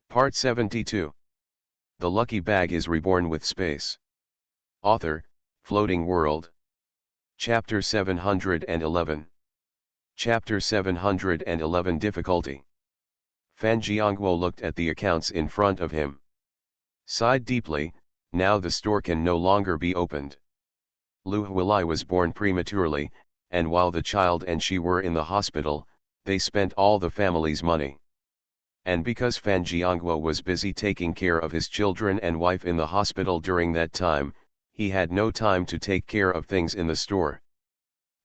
Part 72. The Lucky Bag is Reborn with Space. Author, Floating World. Chapter 711. Chapter 711 Difficulty. Fan Jiangguo looked at the accounts in front of him. Sighed deeply. Now the store can no longer be opened. Lu Huilai was born prematurely, and while the child and she were in the hospital, they spent all the family's money. And because Fan Jiangguo was busy taking care of his children and wife in the hospital during that time, he had no time to take care of things in the store.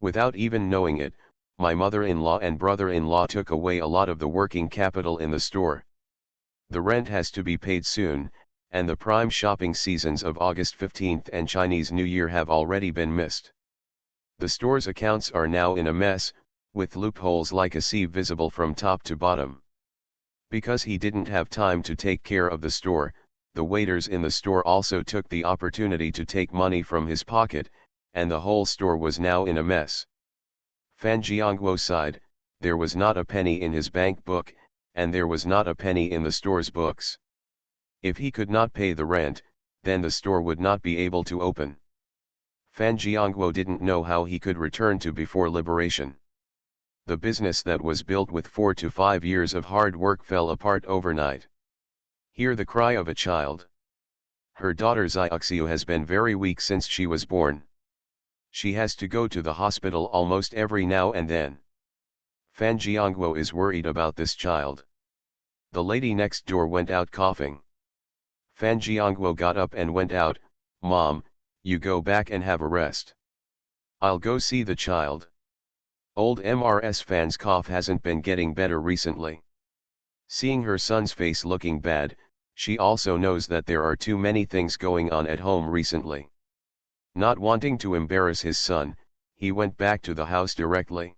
Without even knowing it, my mother-in-law and brother-in-law took away a lot of the working capital in the store. The rent has to be paid soon, and the prime shopping seasons of August 15th and Chinese New Year have already been missed. The store's accounts are now in a mess, with loopholes like a sieve visible from top to bottom. Because he didn't have time to take care of the store, the waiters in the store also took the opportunity to take money from his pocket, and the whole store was now in a mess. Fan Jiangguo sighed. There was not a penny in his bank book, and there was not a penny in the store's books. If he could not pay the rent, then the store would not be able to open. Fan Jiangguo didn't know how he could return to before liberation. The business that was built with 4 to 5 years of hard work fell apart overnight. Hear the cry of a child. Her daughter Xiaoxiu has been very weak since she was born. She has to go to the hospital almost every now and then. Fan Jiangguo is worried about this child. The lady next door went out coughing. Fan Jiangguo got up and went out. Mom, you go back and have a rest. I'll go see the child. Old MRS Fan's cough hasn't been getting better recently. Seeing her son's face looking bad, she also knows that there are too many things going on at home recently. Not wanting to embarrass his son, he went back to the house directly.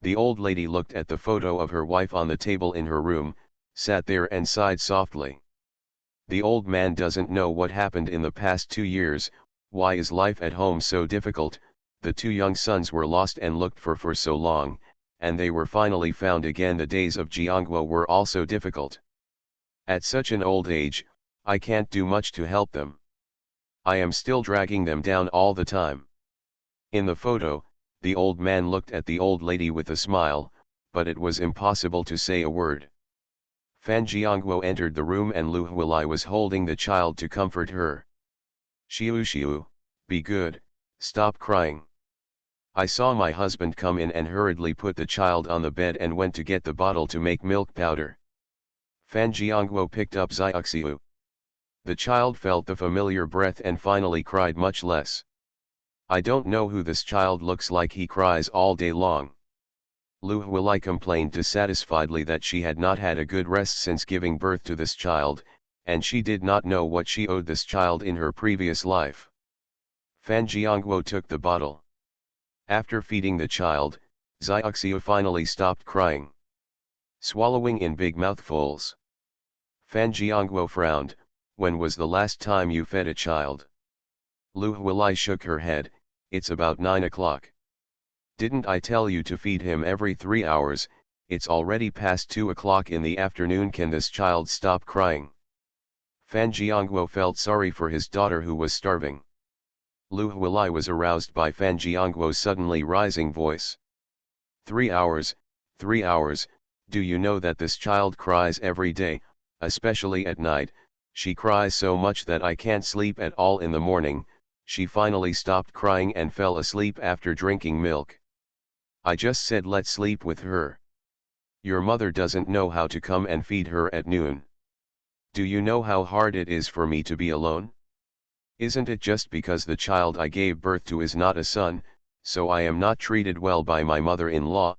The old lady looked at the photo of her wife on the table in her room, sat there and sighed softly. The old man doesn't know what happened in the past 2 years. Why is life at home so difficult? The 2 young sons were lost and looked for so long, and they were finally found again. The days of Jiangguo were also difficult. At such an old age, I can't do much to help them. I am still dragging them down all the time. In the photo, the old man looked at the old lady with a smile, but it was impossible to say a word. Fan Jiangguo entered the room and Lu Huilai was holding the child to comfort her. Xiu, be good, stop crying. I saw my husband come in and hurriedly put the child on the bed and went to get the bottle to make milk powder. Fan Jiangguo picked up Xiaoxiu. The child felt the familiar breath and finally cried much less. I don't know who this child looks like, he cries all day long. Lu Huilai complained dissatisfiedly that she had not had a good rest since giving birth to this child, and she did not know what she owed this child in her previous life. Fan Jiangguo took the bottle. After feeding the child, Xiaoxiu finally stopped crying, swallowing in big mouthfuls. Fan Jiangguo frowned. When was the last time you fed a child? Lu Huilai shook her head. It's about 9 o'clock. Didn't I tell you to feed him every 3 hours? It's already past 2 o'clock in the afternoon. Can this child stop crying? Fan Jiangguo felt sorry for his daughter who was starving. Lu Huilai was aroused by Fan Jiangguo's suddenly rising voice. 3 hours, 3 hours, do you know that this child cries every day, especially at night? She cries so much that I can't sleep at all in the morning. She finally stopped crying and fell asleep after drinking milk. I just said let's sleep with her. Your mother doesn't know how to come and feed her at noon. Do you know how hard it is for me to be alone? Isn't it just because the child I gave birth to is not a son, so I am not treated well by my mother-in-law?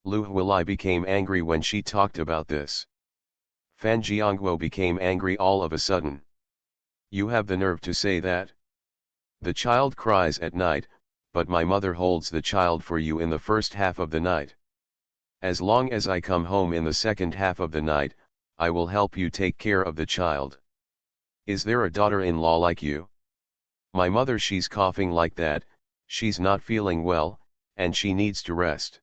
Lu Huilai became angry when she talked about this. Fan Jiangguo became angry all of a sudden. You have the nerve to say that? The child cries at night, but my mother holds the child for you in the first half of the night. As long as I come home in the second half of the night, I will help you take care of the child. Is there a daughter-in-law like you? My mother, she's coughing like that, she's not feeling well, and she needs to rest.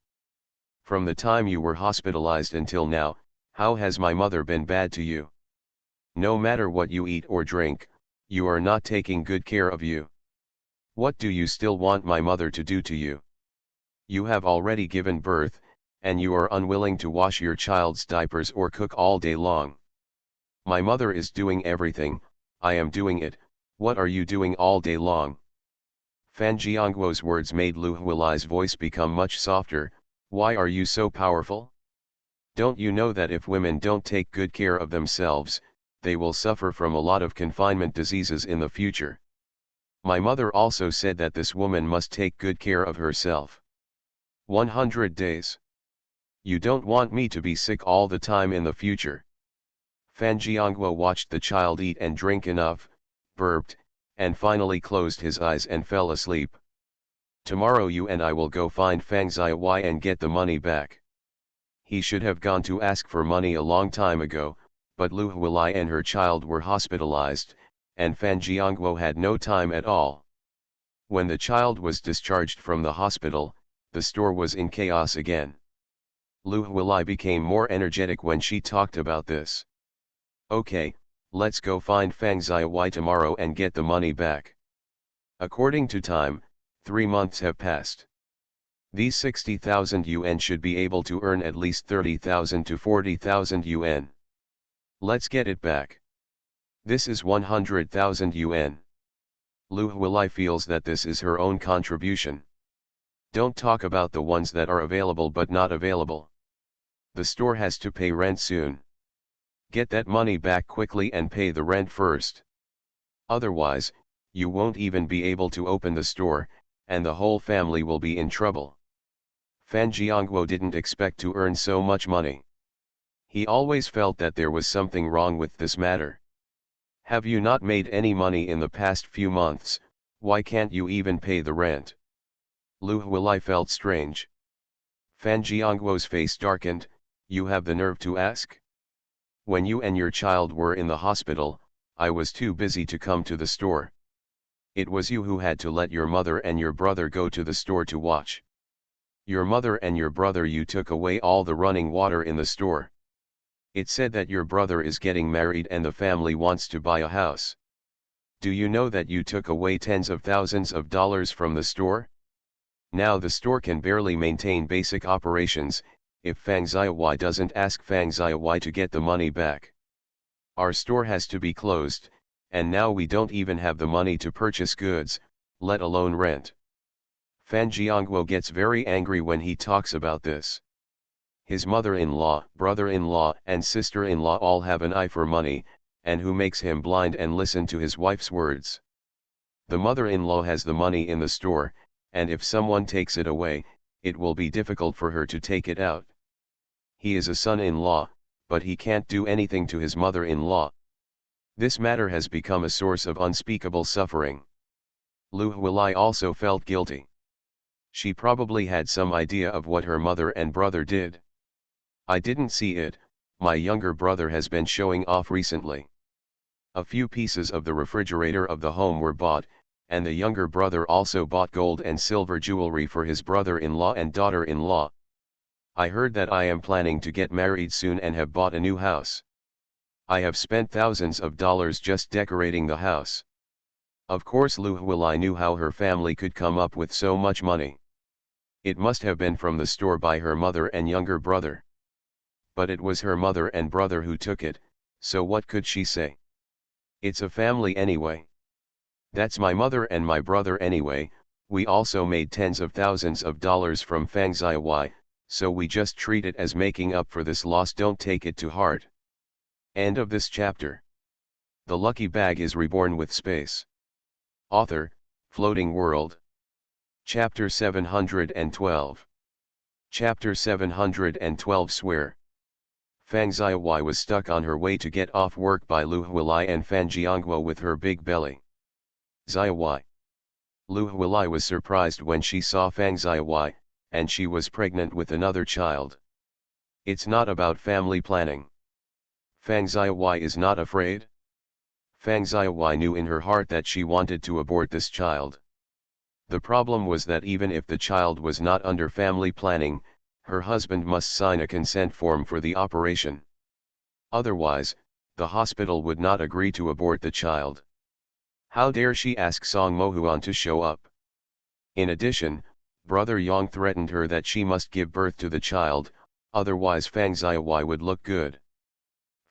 From the time you were hospitalized until now, How has my mother been bad to you? No matter what you eat or drink, you are not taking good care of you. What do you still want my mother to do to you? You have already given birth, and you are unwilling to wash your child's diapers or cook all day long. My mother is doing everything, I am doing it, what are you doing all day long? Fan Jiangguo's words made Lu Huilai's voice become much softer. Why are you so powerful? Don't you know that if women don't take good care of themselves, they will suffer from a lot of confinement diseases in the future? My mother also said that this woman must take good care of herself. 100 days. You don't want me to be sick all the time in the future. Fan Jiangguo watched the child eat and drink enough, burped, and finally closed his eyes and fell asleep. Tomorrow you and I will go find Fang Xiaowai and get the money back. He should have gone to ask for money a long time ago, but Lu Huilai and her child were hospitalized, and Fan Jiangguo had no time at all. When the child was discharged from the hospital, the store was in chaos again. Lu Huilai became more energetic when she talked about this. Okay, let's go find Fang Xiaowai tomorrow and get the money back. According to time, 3 months have passed. These 60,000 yuan should be able to earn at least 30,000 to 40,000 yuan. Let's get it back. This is 100,000 yuan. Lu Huilai feels that this is her own contribution. Don't talk about the ones that are available but not available. The store has to pay rent soon. Get that money back quickly and pay the rent first. Otherwise, you won't even be able to open the store, and the whole family will be in trouble. Fan Jiangguo didn't expect to earn so much money. He always felt that there was something wrong with this matter. Have you not made any money in the past few months? Why can't you even pay the rent? Lu Huilai felt strange. Fan Jiangguo's face darkened. You have the nerve to ask? When you and your child were in the hospital, I was too busy to come to the store. It was you who had to let your mother and your brother go to the store to watch. Your mother and your brother, you took away all the running water in the store. It said that your brother is getting married and the family wants to buy a house. Do you know that you took away tens of thousands of dollars from the store? Now the store can barely maintain basic operations, if Fang Xiaowai doesn't ask Fang Xiaowai to get the money back. Our store has to be closed, and now we don't even have the money to purchase goods, let alone rent. Fan Jiangguo gets very angry when he talks about this. His mother-in-law, brother-in-law and sister-in-law all have an eye for money, and who makes him blind and listen to his wife's words. The mother-in-law has the money in the store, and if someone takes it away, it will be difficult for her to take it out. He is a son-in-law, but he can't do anything to his mother-in-law. This matter has become a source of unspeakable suffering. Lu Huilai also felt guilty. She probably had some idea of what her mother and brother did. I didn't see it, my younger brother has been showing off recently. A few pieces of the refrigerator of the home were bought, and the younger brother also bought gold and silver jewelry for his brother-in-law and daughter-in-law. I heard that I am planning to get married soon and have bought a new house. I have spent thousands of dollars just decorating the house. Of course Lu Huilai knew how her family could come up with so much money. It must have been from the store by her mother and younger brother. But it was her mother and brother who took it, so what could she say? It's a family anyway. That's my mother and my brother anyway. We also made tens of thousands of dollars from Fang Xiaowai, so we just treat it as making up for this loss. Don't take it to heart. End of this chapter. The lucky bag is reborn with space. Author, Floating World. Chapter 712. Chapter 712 Swear. Fang Xiaowai was stuck on her way to get off work by Lu Huilai and Fan Jiangguo with her big belly. Xiaowai. Lu Huilai was surprised when she saw Fang Xiaowai, and she was pregnant with another child. It's not about family planning. Fang Xiaowai is not afraid. Fang Xiaowai knew in her heart that she wanted to abort this child. The problem was that even if the child was not under family planning, her husband must sign a consent form for the operation. Otherwise, the hospital would not agree to abort the child. How dare she ask Song Mohuan to show up? In addition, Brother Yang threatened her that she must give birth to the child, otherwise Fang Xiaowai would look good.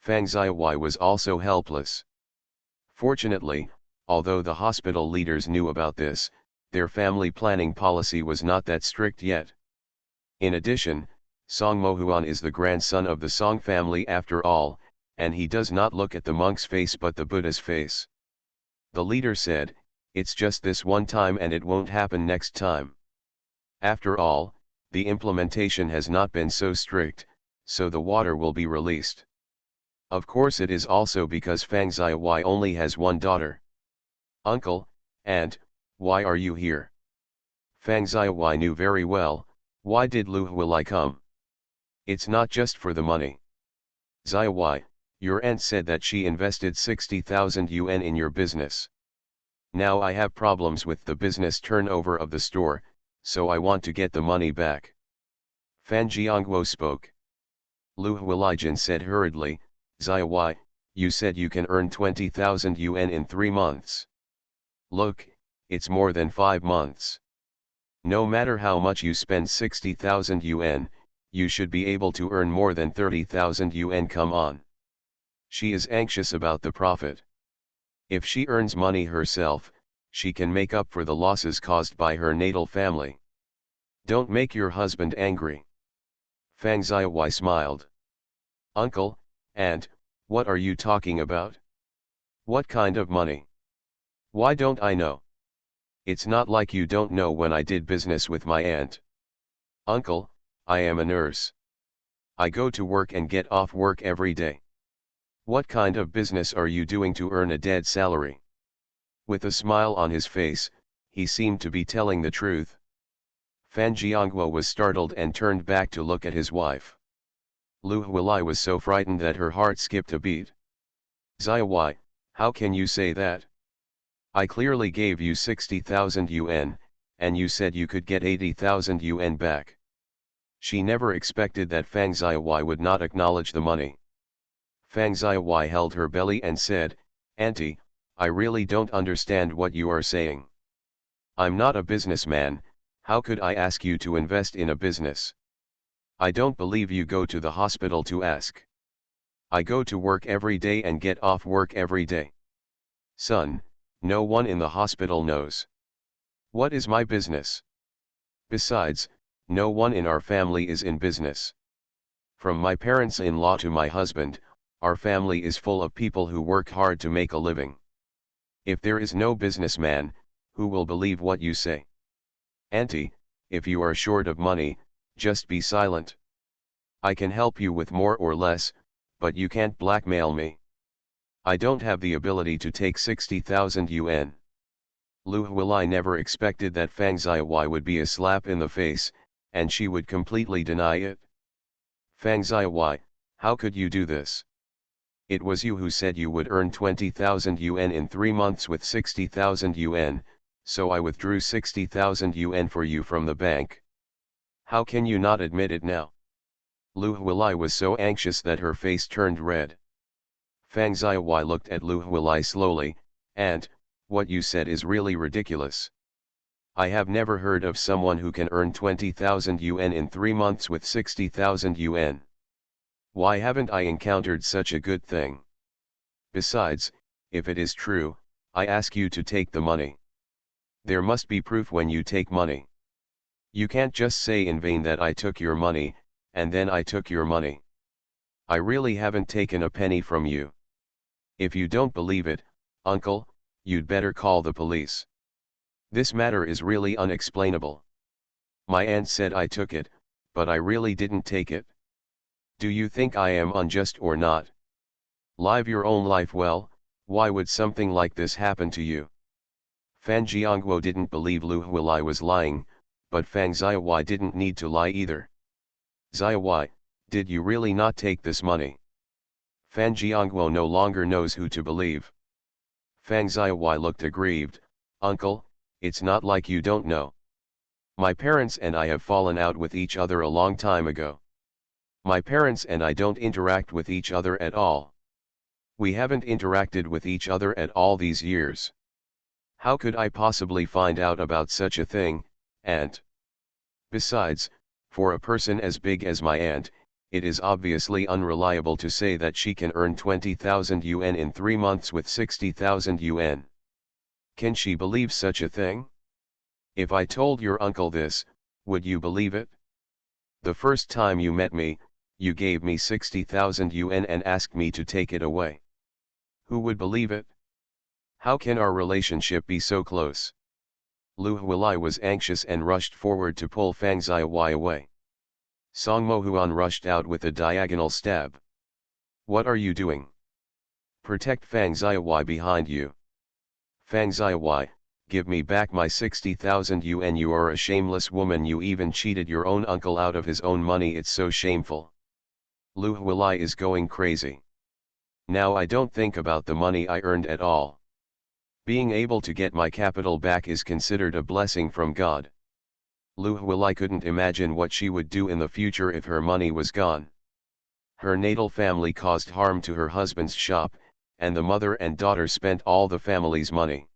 Fang Xiaowai was also helpless. Fortunately, although the hospital leaders knew about this, their family planning policy was not that strict yet. In addition, Song Mohuan is the grandson of the Song family after all, and he does not look at the monk's face but the Buddha's face. The leader said, "It's just this one time and it won't happen next time." After all, the implementation has not been so strict, so the water will be released. Of course it is also because Fang Xiaowai only has one daughter. "Uncle, aunt, why are you here?" Fang Xiaowai knew very well, why did Lu Huilai come? It's not just for the money. "Xiaowai, your aunt said that she invested 60,000 yuan in your business. Now I have problems with the business turnover of the store, so I want to get the money back." Fan Jiangguo spoke. Lu Huilijin said hurriedly, "Xiaowai, you said you can earn 20,000 yuan in 3 months. Look, it's more than 5 months. No matter how much you spend 60,000 yuan, you should be able to earn more than 30,000 yuan. Come on." She is anxious about the profit. If she earns money herself, she can make up for the losses caused by her natal family. "Don't make your husband angry." Fang Xiaowai smiled. "Uncle, aunt, what are you talking about? What kind of money? Why don't I know? It's not like you don't know when I did business with my aunt." "Uncle, I am a nurse. I go to work and get off work every day. What kind of business are you doing to earn a dead salary?" With a smile on his face, he seemed to be telling the truth. Fan Jiangguo was startled and turned back to look at his wife. Lu Huilai was so frightened that her heart skipped a beat. "Xiaowai, how can you say that? I clearly gave you 60,000 yuan, and you said you could get 80,000 yuan back." She never expected that Fang Xiaowai would not acknowledge the money. Fang Xiaowai held her belly and said, "Auntie, I really don't understand what you are saying. I'm not a businessman, how could I ask you to invest in a business? I don't believe you go to the hospital to ask. I go to work every day and get off work every day. Son, no one in the hospital knows. What is my business? Besides, no one in our family is in business. From my parents-in-law to my husband, our family is full of people who work hard to make a living. If there is no businessman, who will believe what you say? Auntie, if you are short of money, just be silent. I can help you with more or less, but you can't blackmail me. I don't have the ability to take 60,000 yuan." Lu Huilai never expected that Fang Xiaowai would be a slap in the face, and she would completely deny it. "Fang Xiaowai, how could you do this? It was you who said you would earn 20,000 yuan in 3 months with 60,000 yuan, so I withdrew 60,000 yuan for you from the bank. How can you not admit it now?" Lu Huilai was so anxious that her face turned red. Fang Xiaowai looked at Lu Huilai slowly, "Aunt, what you said is really ridiculous. I have never heard of someone who can earn 20,000 yuan in 3 months with 60,000 yuan. Why haven't I encountered such a good thing? Besides, if it is true, I ask you to take the money. There must be proof when you take money. You can't just say in vain that I took your money, and then I took your money. I really haven't taken a penny from you. If you don't believe it, uncle, you'd better call the police. This matter is really unexplainable. My aunt said I took it, but I really didn't take it. Do you think I am unjust or not? Live your own life well, why would something like this happen to you?" Fan Jiangguo didn't believe Lu Huilai was lying, but Fang Xiaowai didn't need to lie either. "Xiaowai, did you really not take this money?" Fan Jiangguo no longer knows who to believe. Fang Xiaowai looked aggrieved. "Uncle, it's not like you don't know. My parents and I have fallen out with each other a long time ago. My parents and I don't interact with each other at all. We haven't interacted with each other at all these years. How could I possibly find out about such a thing, aunt? Besides, for a person as big as my aunt, it is obviously unreliable to say that she can earn 20,000 yuan in 3 months with 60,000 yuan. Can she believe such a thing? If I told your uncle this, would you believe it? The first time you met me, you gave me 60,000 yuan and asked me to take it away. Who would believe it? How can our relationship be so close? Lu Huilai was anxious and rushed forward to pull Fang Xiaowai away. Song Mohuan rushed out with a diagonal stab. What are you doing? Protect Fang Xiaowai behind you. Fang Xiaowai, give me back my 60,000 yuan. You are a shameless woman. You even cheated your own uncle out of his own money. It's so shameful. Lu Huilai is going crazy. Now I don't think about the money I earned at all. Being able to get my capital back is considered a blessing from God. Lu Huilai couldn't imagine what she would do in the future if her money was gone. Her natal family caused harm to her husband's shop, and the mother and daughter spent all the family's money.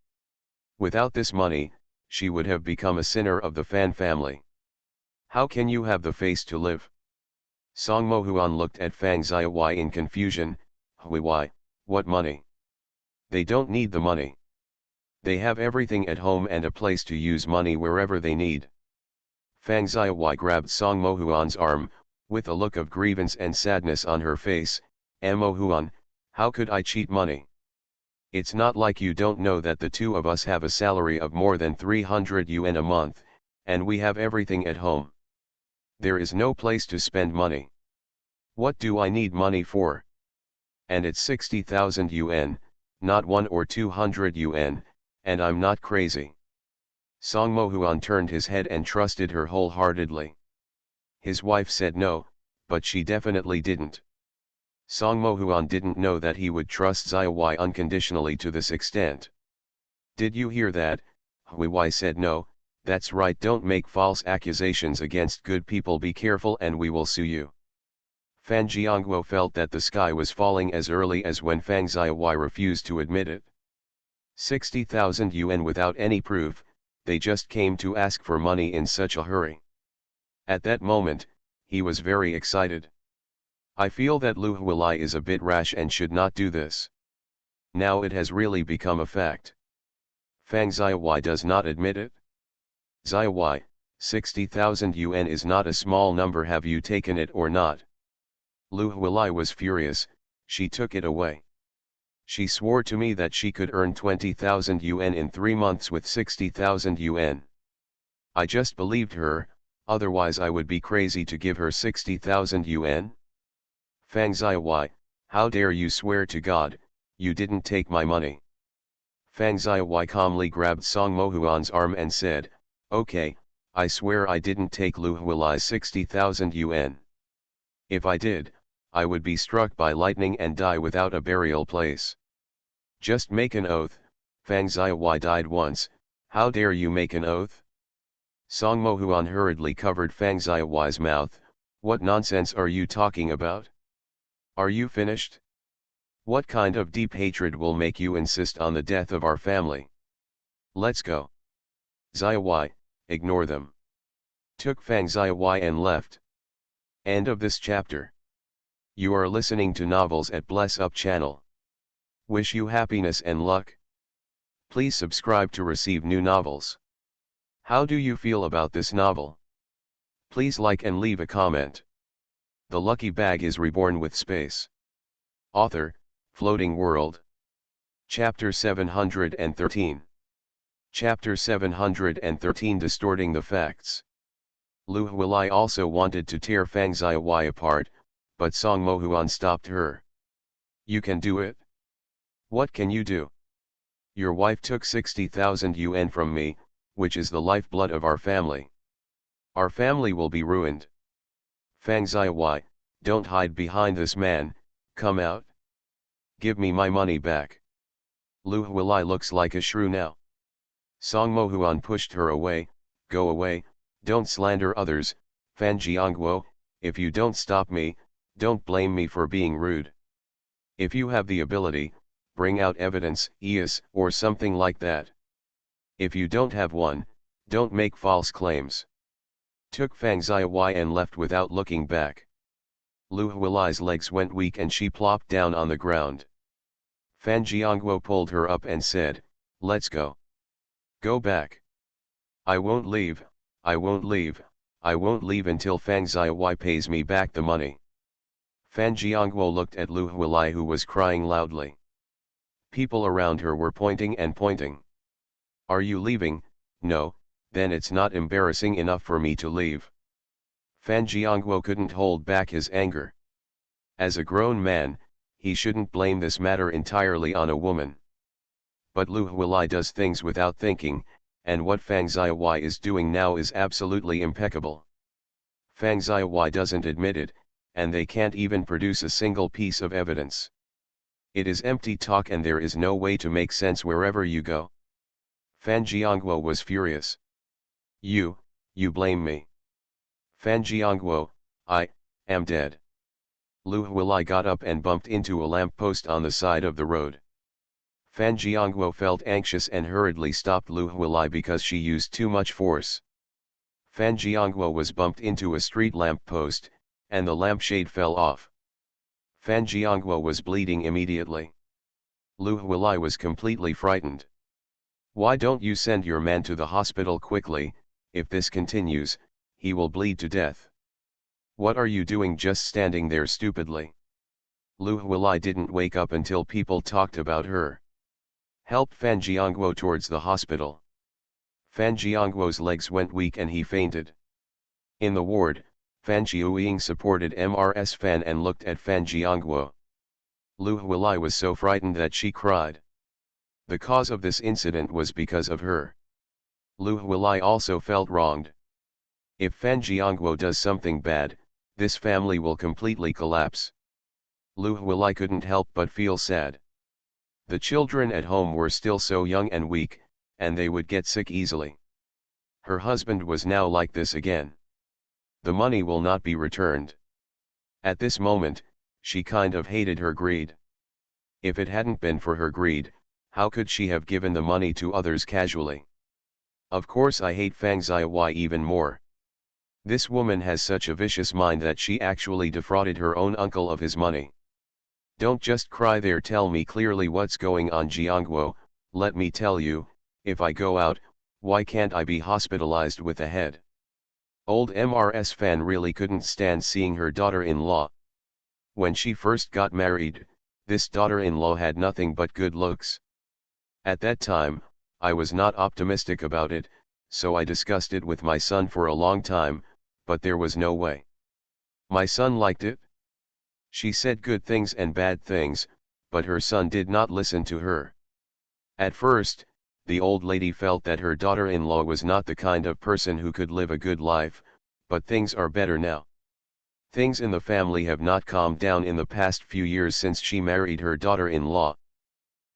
Without this money, she would have become a sinner of the Fan family. How can you have the face to live? Song Mohuan looked at Fang Xiaowai in confusion. Huiwai, what money? They don't need the money. They have everything at home and a place to use money wherever they need. Fang Xiaowai grabbed Song Mohuan's arm, with a look of grievance and sadness on her face. Mohuan, how could I cheat money? It's not like you don't know that the two of us have a salary of more than 300 yuan a month, and we have everything at home. There is no place to spend money. What do I need money for? And it's 60,000 yuan, not 1 or 200 yuan, and I'm not crazy. Song Mohuan turned his head and trusted her wholeheartedly. His wife said no, but she definitely didn't. Song Mohuan didn't know that he would trust Xiaowai unconditionally to this extent. Did you hear that? Huiwai said no, that's right, don't make false accusations against good people, be careful and we will sue you. Fan Jiangguo felt that the sky was falling as early as when Fang Xiaowai refused to admit it. 60,000 yuan without any proof, they just came to ask for money in such a hurry. At that moment, he was very excited. I feel that Lu Huilai is a bit rash and should not do this. Now it has really become a fact. Fang Xiaowai does not admit it. Xiaowai, 60,000 yuan is not a small number, have you taken it or not? Lu Huilai was furious, she took it away. She swore to me that she could earn 20,000 yuan in 3 months with 60,000 yuan. I just believed her, otherwise I would be crazy to give her 60,000 yuan. Fang Xiaowai, how dare you swear to God, you didn't take my money. Fang Xiaowai calmly grabbed Song Mohuan's arm and said, okay, I swear I didn't take Lu Huilai's 60,000 yuan. If I did, I would be struck by lightning and die without a burial place. Just make an oath. Fang Xiaowai died once, how dare you make an oath? Song Mohuan hurriedly covered Fang Xiaowai's mouth. What nonsense are you talking about? Are you finished? What kind of deep hatred will make you insist on the death of our family? Let's go. Xiaowai, ignore them. Took Fang Xiaowai and left. End of this chapter. You are listening to Novels at Bless Up channel. Wish you happiness and luck. Please subscribe to receive new novels. How do you feel about this novel? Please like and leave a comment. The Lucky Bag is reborn with space. Author, Floating World. Chapter 713. Chapter 713, Distorting the Facts. Lu Huilai also wanted to tear Fang Xiaowai apart, but Song Mohuan stopped her. You can do it? What can you do? Your wife took 60,000 yuan from me, which is the lifeblood of our family. Our family will be ruined. Fang Xiaowai, don't hide behind this man, come out. Give me my money back. Lu Huilai looks like a shrew now. Song Mohuan pushed her away, go away, don't slander others, Fan Jiangguo, if you don't stop me, don't blame me for being rude. If you have the ability, bring out evidence, yes, or something like that. If you don't have one, don't make false claims. Took Fang Xiaowai and left without looking back. Lu Huilai's legs went weak and she plopped down on the ground. Fan Jiangguo pulled her up and said, "Let's go. Go back. I won't leave, I won't leave, I won't leave until Fang Xiaowai pays me back the money." Fan Jiangguo looked at Lu Huilai, who was crying loudly. People around her were pointing and pointing. "Are you leaving? No, then it's not embarrassing enough for me to leave." Fan Jiangguo couldn't hold back his anger. As a grown man, he shouldn't blame this matter entirely on a woman. But Lu Huilai does things without thinking, and what Fang Xiaowai is doing now is absolutely impeccable. Fang Xiaowai doesn't admit it, and they can't even produce a single piece of evidence. It is empty talk and there is no way to make sense wherever you go. Fan Jiangguo was furious. You blame me. Fan Jiangguo, I am dead." Lu Huilai got up and bumped into a lamppost on the side of the road. Fan Jiangguo felt anxious and hurriedly stopped Lu Huilai because she used too much force. Fan Jiangguo was bumped into a street lamppost, and the lampshade fell off. Fan Jiangguo was bleeding immediately. Lu Huilai was completely frightened. "Why don't you send your man to the hospital quickly? If this continues, he will bleed to death. What are you doing just standing there stupidly?" Lu Huilai didn't wake up until people talked about her. Helped Fan Jiangguo towards the hospital. Fan Jiangguo's legs went weak and he fainted. In the ward, Fan Jiuying supported Mrs. Fan and looked at Fan Jiangguo. Lu Huilai was so frightened that she cried. The cause of this incident was because of her. Lu Huilai also felt wronged. If Fan Jiangguo does something bad, this family will completely collapse. Lu Huilai couldn't help but feel sad. The children at home were still so young and weak, and they would get sick easily. Her husband was now like this again. The money will not be returned. At this moment, she kind of hated her greed. If it hadn't been for her greed, how could she have given the money to others casually? Of course I hate Fang Xiaowai even more. This woman has such a vicious mind that she actually defrauded her own uncle of his money. Don't just cry there, tell me clearly what's going on, Jiangguo. Let me tell you, if I go out, why can't I be hospitalized with a head? Old Mrs. Fan really couldn't stand seeing her daughter-in-law. When she first got married, this daughter-in-law had nothing but good looks. At that time, I was not optimistic about it, so I discussed it with my son for a long time, but there was no way. My son liked it. She said good things and bad things, but her son did not listen to her. At first, the old lady felt that her daughter-in-law was not the kind of person who could live a good life, but things are better now. Things in the family have not calmed down in the past few years since she married her daughter-in-law.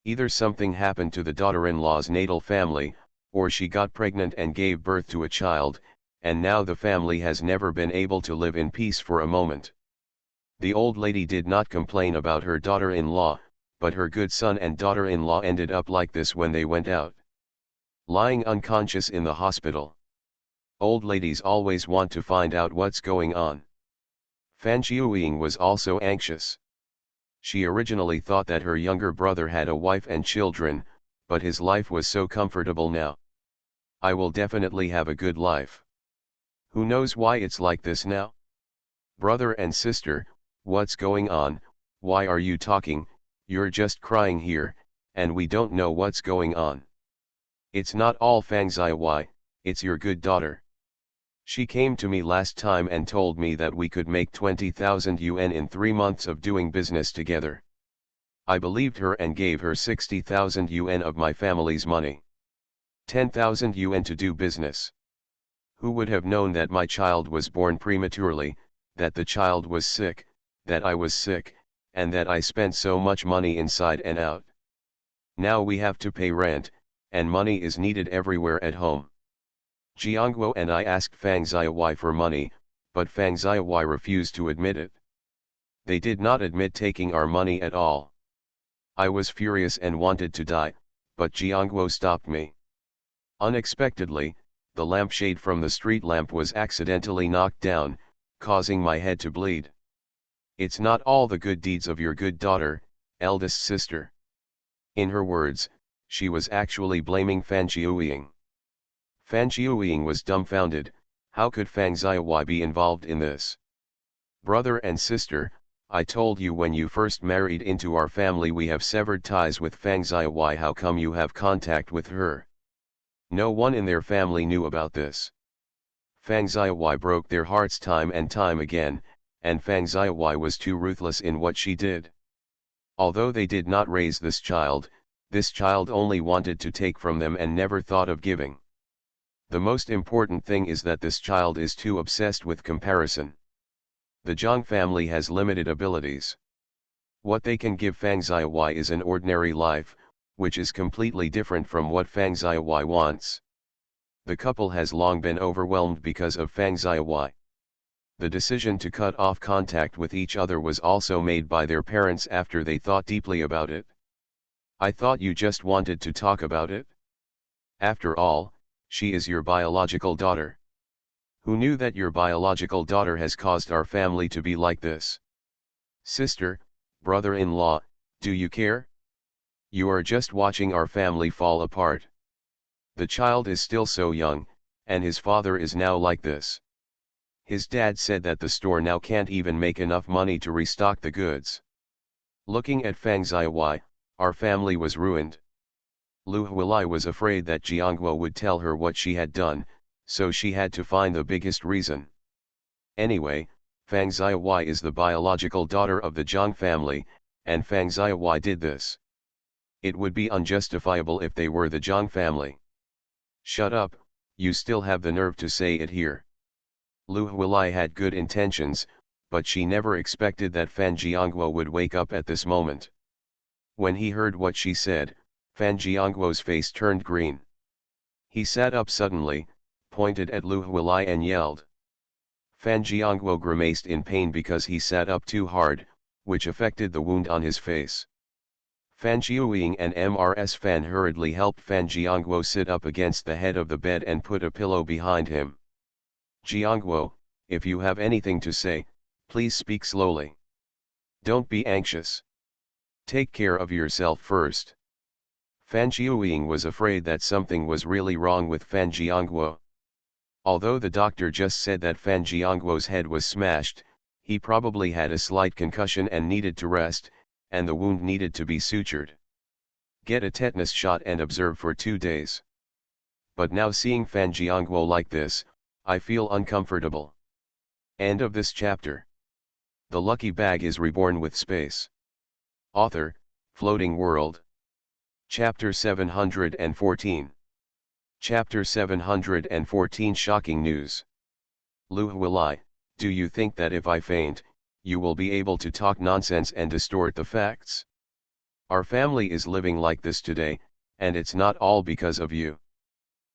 Either something happened to the daughter-in-law's natal family, or she got pregnant and gave birth to a child, and now the family has never been able to live in peace for a moment. The old lady did not complain about her daughter-in-law, but her good son and daughter-in-law ended up like this when they went out. Lying unconscious in the hospital. Old ladies always want to find out what's going on. Fan Jiuying was also anxious. She originally thought that her younger brother had a wife and children, but his life was so comfortable now. I will definitely have a good life. Who knows why it's like this now? Brother and sister, what's going on? Why are you talking? You're just crying here, and we don't know what's going on. It's not all Fang Xiaowai, it's your good daughter. She came to me last time and told me that we could make 20,000 yuan in 3 months of doing business together. I believed her and gave her 60,000 yuan of my family's money. 10,000 yuan to do business. Who would have known that my child was born prematurely, that the child was sick, that I was sick, and that I spent so much money inside and out. Now we have to pay rent, and money is needed everywhere at home. Jiangguo and I asked Fang Xiaowai for money, but Fang Xiaowai refused to admit it. They did not admit taking our money at all. I was furious and wanted to die, but Jiangguo stopped me. Unexpectedly, the lampshade from the street lamp was accidentally knocked down, causing my head to bleed. It's not all the good deeds of your good daughter, eldest sister. In her words, she was actually blaming Fan Jiuying. Fan Jiuying was dumbfounded. How could Fang Xiaowai be involved in this? Brother and sister, I told you when you first married into our family we have severed ties with Fang Xiaowai. How come you have contact with her? No one in their family knew about this. Fang Xiaowai broke their hearts time and time again, and Fang Xiaowai was too ruthless in what she did. Although they did not raise this child only wanted to take from them and never thought of giving. The most important thing is that this child is too obsessed with comparison. The Zhang family has limited abilities. What they can give Fang Xiaowai is an ordinary life, which is completely different from what Fang Xiaowai wants. The couple has long been overwhelmed because of Fang Xiaowai. The decision to cut off contact with each other was also made by their parents after they thought deeply about it. I thought you just wanted to talk about it? After all, she is your biological daughter. Who knew that your biological daughter has caused our family to be like this? Sister, brother-in-law, do you care? You are just watching our family fall apart. The child is still so young, and his father is now like this. His dad said that the store now can't even make enough money to restock the goods. Looking at Fang Xiaowai, our family was ruined. Lu Huilai was afraid that Jiangguo would tell her what she had done, so she had to find the biggest reason. Anyway, Fang Xiaowai is the biological daughter of the Zhang family, and Fang Xiaowai did this. It would be unjustifiable if they were the Zhang family. Shut up, you still have the nerve to say it here. Lu Huilai had good intentions, but she never expected that Fan Jiangguo would wake up at this moment. When he heard what she said, Fan Jiangguo's face turned green. He sat up suddenly, pointed at Lu Huilai and yelled. Fan Jiangguo grimaced in pain because he sat up too hard, which affected the wound on his face. Fan Jiuying and Mrs. Fan hurriedly helped Fan Jiangguo sit up against the head of the bed and put a pillow behind him. Jiangguo, if you have anything to say, please speak slowly. Don't be anxious. Take care of yourself first. Fan Jiuying was afraid that something was really wrong with Fan Jiangguo. Although the doctor just said that Fan Jiangguo's head was smashed, he probably had a slight concussion and needed to rest, and the wound needed to be sutured. Get a tetanus shot and observe for 2 days. But now seeing Fan Jiangguo like this, I feel uncomfortable. End of this chapter. The lucky bag is reborn with space. Author, Floating World. Chapter 714. Chapter 714 Shocking News. Lu Huilai, do you think that if I faint, you will be able to talk nonsense and distort the facts? Our family is living like this today, and it's not all because of you.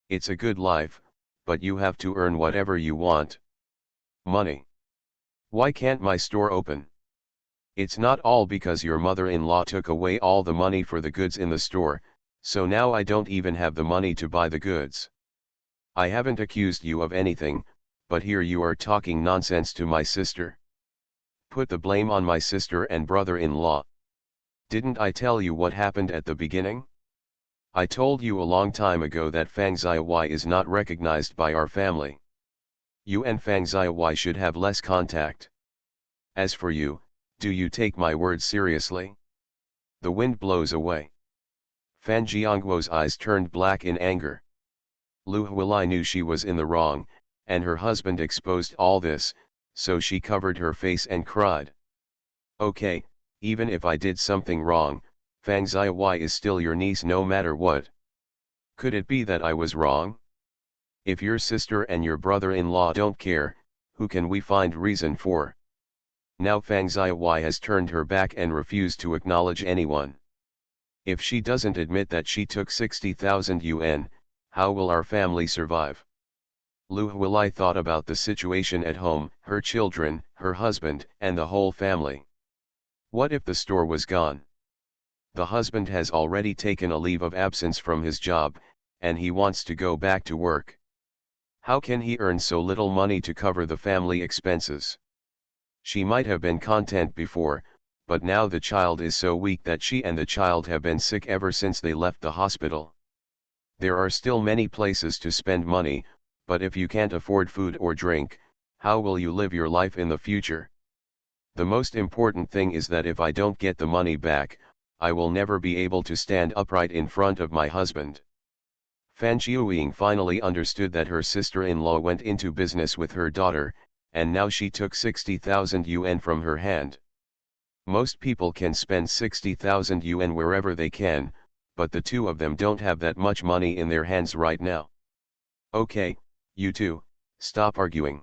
It's a good life, but you have to earn whatever you want. Money. Why can't my store open? It's not all because your mother-in-law took away all the money for the goods in the store, so now I don't even have the money to buy the goods. I haven't accused you of anything, but here you are talking nonsense to my sister. Put the blame on my sister and brother-in-law. Didn't I tell you what happened at the beginning? I told you a long time ago that Fang Xiaowai is not recognized by our family. You and Fang Xiaowai should have less contact. As for you, do you take my words seriously? The wind blows away. Fan Jiangguo's eyes turned black in anger. Lu Huilai knew she was in the wrong, and her husband exposed all this, so she covered her face and cried. Okay, even if I did something wrong, Fang Xiaowai is still your niece no matter what. Could it be that I was wrong? If your sister and your brother-in-law don't care, who can we find reason for? Now Fang Xiaowai has turned her back and refused to acknowledge anyone. If she doesn't admit that she took 60,000 yuan, how will our family survive? Lu Huilai thought about the situation at home, her children, her husband, and the whole family. What if the store was gone? The husband has already taken a leave of absence from his job, and he wants to go back to work. How can he earn so little money to cover the family expenses? She might have been content before, but now the child is so weak that she and the child have been sick ever since they left the hospital. There are still many places to spend money, but if you can't afford food or drink, how will you live your life in the future? The most important thing is that if I don't get the money back, I will never be able to stand upright in front of my husband. Fan Jiuying finally understood that her sister-in-law went into business with her daughter, and now she took 60,000 yuan from her hand. Most people can spend 60,000 yuan wherever they can, but the two of them don't have that much money in their hands right now. Okay, you two, stop arguing.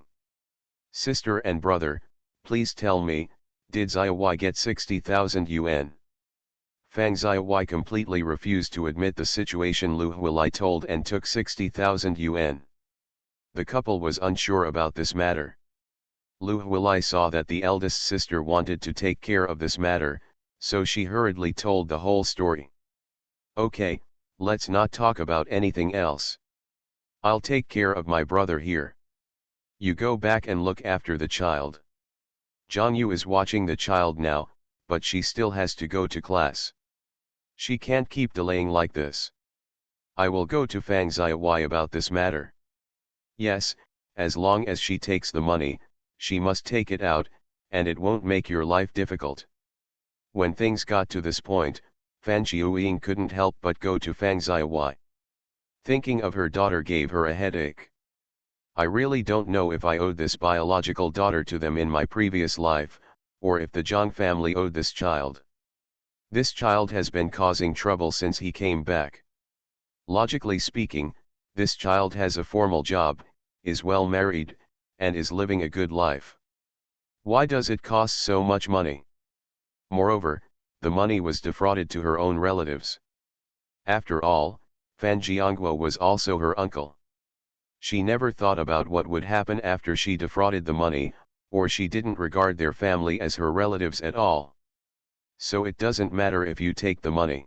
Sister and brother, please tell me, did Ziyi get 60,000 yuan? Fang Ziyi completely refused to admit the situation Lu Huilai told and took 60,000 yuan. The couple was unsure about this matter. Lu Huilai saw that the eldest sister wanted to take care of this matter, so she hurriedly told the whole story. Okay, let's not talk about anything else. I'll take care of my brother here. You go back and look after the child. Zhang Yu is watching the child now, but she still has to go to class. She can't keep delaying like this. I will go to Fang Ziyi about this matter. Yes, as long as she takes the money, she must take it out, and it won't make your life difficult. When things got to this point, Fan Jiuying couldn't help but go to Fang Ziyi. Thinking of her daughter gave her a headache. I really don't know if I owed this biological daughter to them in my previous life, or if the Zhang family owed this child. This child has been causing trouble since he came back. Logically speaking, this child has a formal job, is well married, and is living a good life. Why does it cost so much money? Moreover, the money was defrauded to her own relatives. After all, Fan Jiangguo was also her uncle. She never thought about what would happen after she defrauded the money, or she didn't regard their family as her relatives at all. So it doesn't matter if you take the money.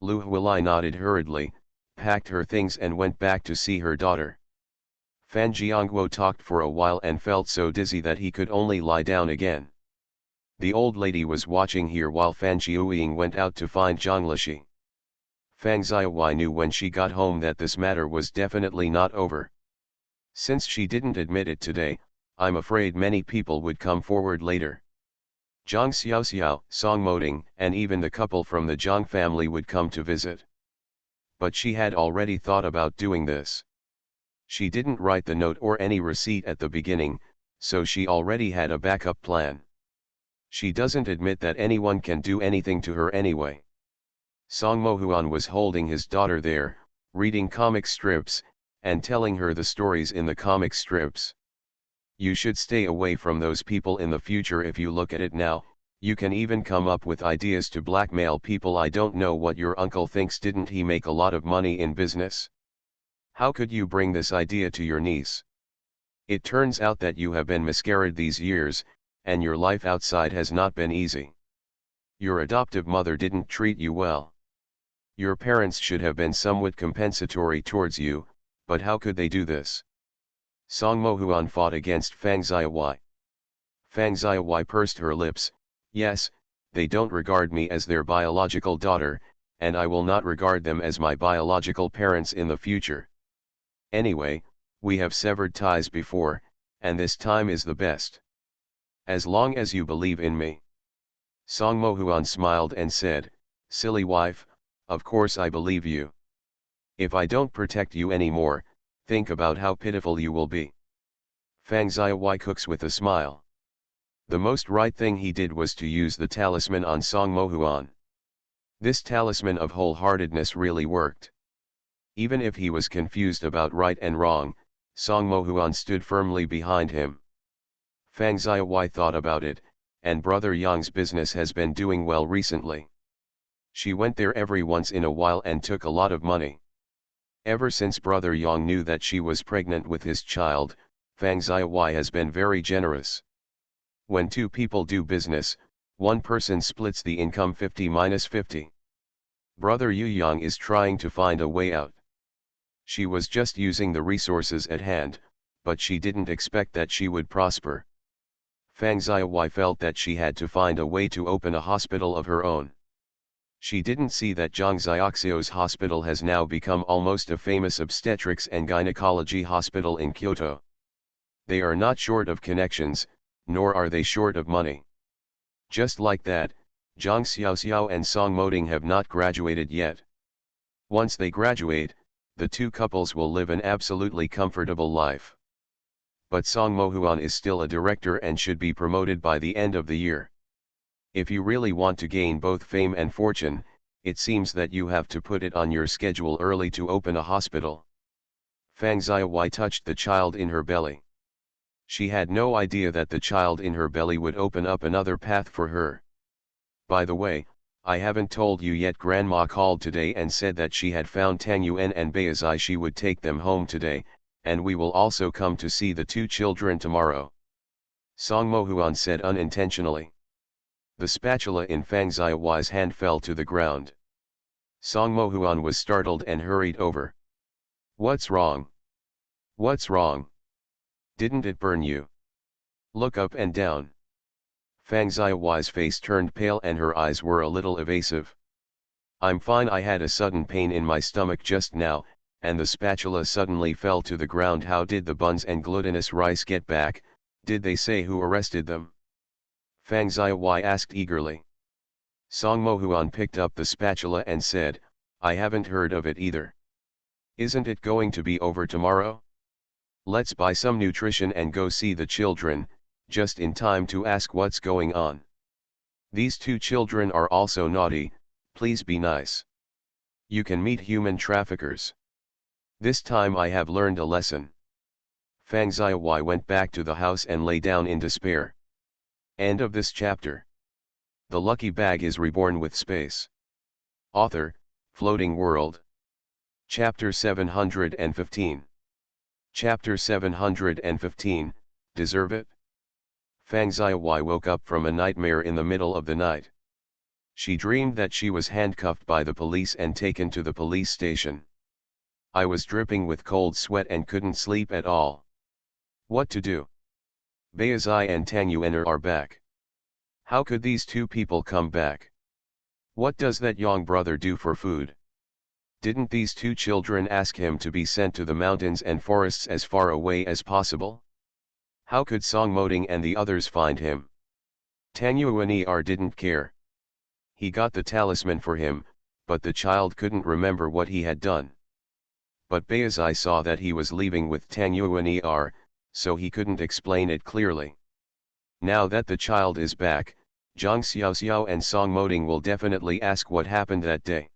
Lu Huilai nodded hurriedly, packed her things and went back to see her daughter. Fan Jiangguo talked for a while and felt so dizzy that he could only lie down again. The old lady was watching here while Fan Jiuying went out to find Zhang Lishi. Fang Ziyi knew when she got home that this matter was definitely not over. Since she didn't admit it today, I'm afraid many people would come forward later. Zhang Xiaoxiao, Song Moding, and even the couple from the Zhang family would come to visit. But she had already thought about doing this. She didn't write the note or any receipt at the beginning, so she already had a backup plan. She doesn't admit that anyone can do anything to her anyway. Song Mohuan was holding his daughter there, reading comic strips, and telling her the stories in the comic strips. You should stay away from those people in the future. If you look at it now, you can even come up with ideas to blackmail people. I don't know what your uncle thinks. Didn't he make a lot of money in business? How could you bring this idea to your niece? It turns out that you have been miscarried these years, and your life outside has not been easy. Your adoptive mother didn't treat you well. Your parents should have been somewhat compensatory towards you, but how could they do this? Song Mohuan fought against Fang Ziyi. Fang Ziyi pursed her lips. Yes, they don't regard me as their biological daughter, and I will not regard them as my biological parents in the future. Anyway, we have severed ties before, and this time is the best. As long as you believe in me. Song Mohuan smiled and said, silly wife, of course I believe you. If I don't protect you anymore, think about how pitiful you will be. Fang Ziyi cooks with a smile. The most right thing he did was to use the talisman on Song Mohuan. This talisman of wholeheartedness really worked. Even if he was confused about right and wrong, Song Mohuan stood firmly behind him. Fang Ziyi thought about it, and Brother Yang's business has been doing well recently. She went there every once in a while and took a lot of money. Ever since Brother Yang knew that she was pregnant with his child, Fang Xiaowai has been very generous. When two people do business, one person splits the income 50-50. Brother Yu Yang is trying to find a way out. She was just using the resources at hand, but she didn't expect that she would prosper. Fang Xiaowai felt that she had to find a way to open a hospital of her own. She didn't see that Zhang Xiaoxiu's hospital has now become almost a famous obstetrics and gynecology hospital in Kyoto. They are not short of connections, nor are they short of money. Just like that, Zhang Xiaoxiao and Song Moding have not graduated yet. Once they graduate, the two couples will live an absolutely comfortable life. But Song Mohuan is still a director and should be promoted by the end of the year. If you really want to gain both fame and fortune, it seems that you have to put it on your schedule early to open a hospital. Fang Xiaowai touched the child in her belly. She had no idea that the child in her belly would open up another path for her. By the way, I haven't told you yet, Grandma called today and said that she had found Tang Yuan and Beizai. She would take them home today, and we will also come to see the two children tomorrow. Song Mohuan said unintentionally. The spatula in Fang Xiaowai's hand fell to the ground. Song Mohuan was startled and hurried over. What's wrong? What's wrong? Didn't it burn you? Look up and down. Fang Xiaowai's face turned pale and her eyes were a little evasive. I'm fine. I had a sudden pain in my stomach just now, and the spatula suddenly fell to the ground. How did the buns and glutinous rice get back? Did they say who arrested them? Fang Xiaowai asked eagerly. Song Mohuan picked up the spatula and said, I haven't heard of it either. Isn't it going to be over tomorrow? Let's buy some nutrition and go see the children, just in time to ask what's going on. These two children are also naughty, please be nice. You can meet human traffickers. This time I have learned a lesson. Fang Xiaowai went back to the house and lay down in despair. End of this chapter. The lucky bag is reborn with space. Author, Floating World. Chapter 715. Chapter 715, Deserve It? Fang Xiaowai woke up from a nightmare in the middle of the night. She dreamed that she was handcuffed by the police and taken to the police station. I was dripping with cold sweat and couldn't sleep at all. What to do? Beizai and Tang Yuan are back. How could these two people come back? What does that young brother do for food? Didn't these two children ask him to be sent to the mountains and forests as far away as possible? How could Song Moding and the others find him? Tang Yuan didn't care. He got the talisman for him, but the child couldn't remember what he had done. But Beizai saw that he was leaving with Tang Yuan, so he couldn't explain it clearly. Now that the child is back, Zhang Xiaoxiao and Song Moding will definitely ask what happened that day.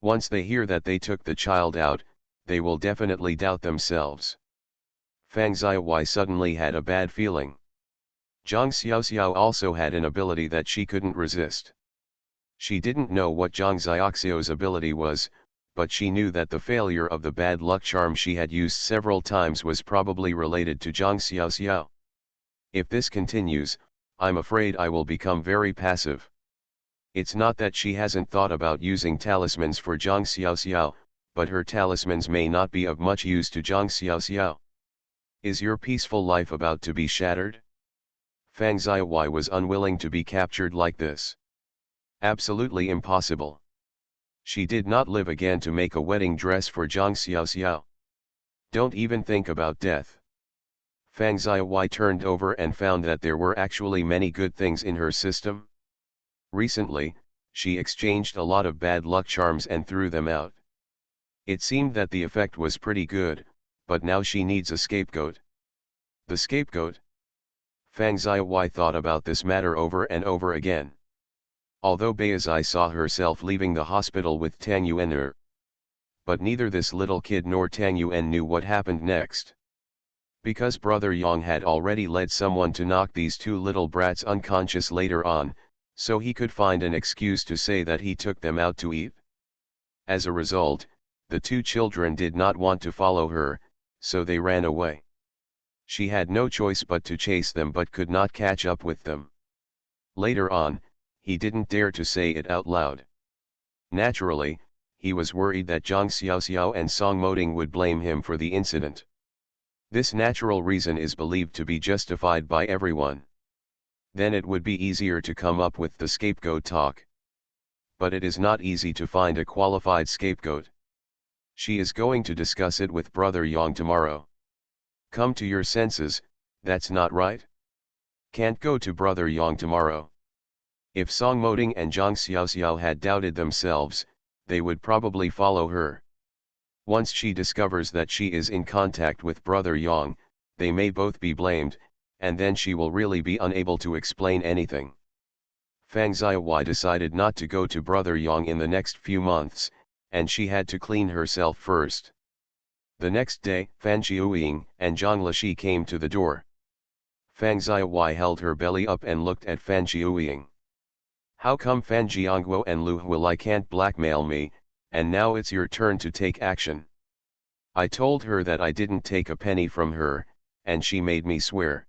Once they hear that they took the child out, they will definitely doubt themselves. Fang Xiaowai suddenly had a bad feeling. Zhang Xiaoxiao also had an ability that she couldn't resist. She didn't know what Zhang Xiaoxiao's ability was, but she knew that the failure of the bad luck charm she had used several times was probably related to Zhang Xiaoxiao. If this continues, I'm afraid I will become very passive. It's not that she hasn't thought about using talismans for Zhang Xiaoxiao, but her talismans may not be of much use to Zhang Xiaoxiao. Is your peaceful life about to be shattered? Fang Xiaowai was unwilling to be captured like this. Absolutely impossible. She did not live again to make a wedding dress for Zhang Xiaoxiao. Don't even think about death. Fang Xiaowai turned over and found that there were actually many good things in her system. Recently, she exchanged a lot of bad luck charms and threw them out. It seemed that the effect was pretty good, but now she needs a scapegoat. The scapegoat? Fang Xiaowai thought about this matter over and over again. Although Beizai saw herself leaving the hospital with Tang Yuan, but neither this little kid nor Tang Yuan knew what happened next. Because Brother Yang had already led someone to knock these two little brats unconscious later on, so he could find an excuse to say that he took them out to eat. As a result, The two children did not want to follow her, so they ran away. She had no choice but to chase them but could not catch up with them. Later on, he didn't dare to say it out loud. Naturally, he was worried that Zhang Xiaoxiao and Song Moting would blame him for the incident. This natural reason is believed to be justified by everyone. Then it would be easier to come up with the scapegoat talk. But it is not easy to find a qualified scapegoat. She is going to discuss it with Brother Yang tomorrow. Come to your senses, that's not right. Can't go to Brother Yang tomorrow. If Song Moting and Zhang Xiaoxiao had doubted themselves, they would probably follow her. Once she discovers that she is in contact with Brother Yang, they may both be blamed, and then she will really be unable to explain anything. Fang Xiaowai decided not to go to Brother Yang in the next few months, and she had to clean herself first. The next day, Fan Jiuying and Zhang Lishi came to the door. Fang Xiaowai held her belly up and looked at Fan Jiuying. How come Fan Jiangguo and Lu Huilai can't blackmail me, and now it's your turn to take action? I told her that I didn't take a penny from her, and she made me swear.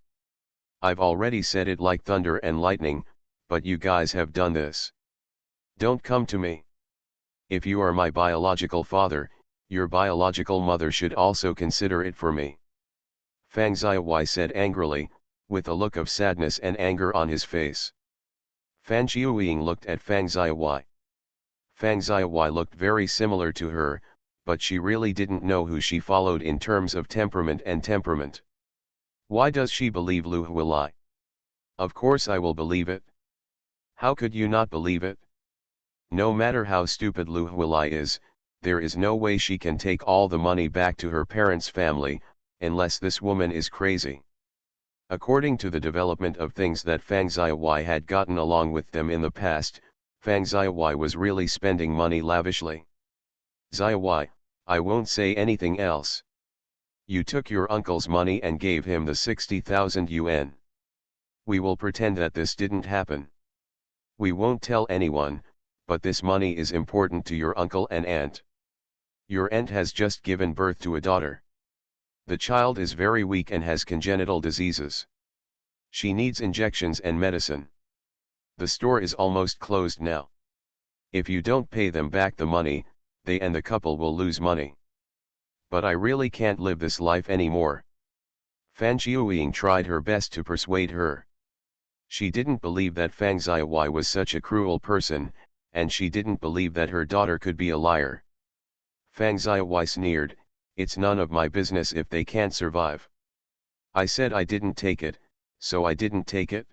I've already said it like thunder and lightning, but you guys have done this. Don't come to me. If you are my biological father, your biological mother should also consider it for me. Fang Xiaowai said angrily, with a look of sadness and anger on his face. Fan Jiuying looked at Fang Xiaowai. Fang Xiaowai looked very similar to her, but she really didn't know who she followed in terms of temperament and temperament. Why does she believe Lu Huilai? Of course I will believe it. How could you not believe it? No matter how stupid Lu Huilai is, there is no way she can take all the money back to her parents' family, unless this woman is crazy. According to the development of things that Fang Xiaowai had gotten along with them in the past, Fang Xiaowai was really spending money lavishly. Xiaowai, I won't say anything else. You took your uncle's money and gave him the 60,000 yuan. We will pretend that this didn't happen. We won't tell anyone, but this money is important to your uncle and aunt. Your aunt has just given birth to a daughter. The child is very weak and has congenital diseases. She needs injections and medicine. The store is almost closed now. If you don't pay them back the money, they and the couple will lose money. But I really can't live this life anymore. Fan Jiuying tried her best to persuade her. She didn't believe that Fang Xiaowai was such a cruel person, and she didn't believe that her daughter could be a liar. Fang Xiaowai sneered, it's none of my business if they can't survive. I said I didn't take it, so I didn't take it.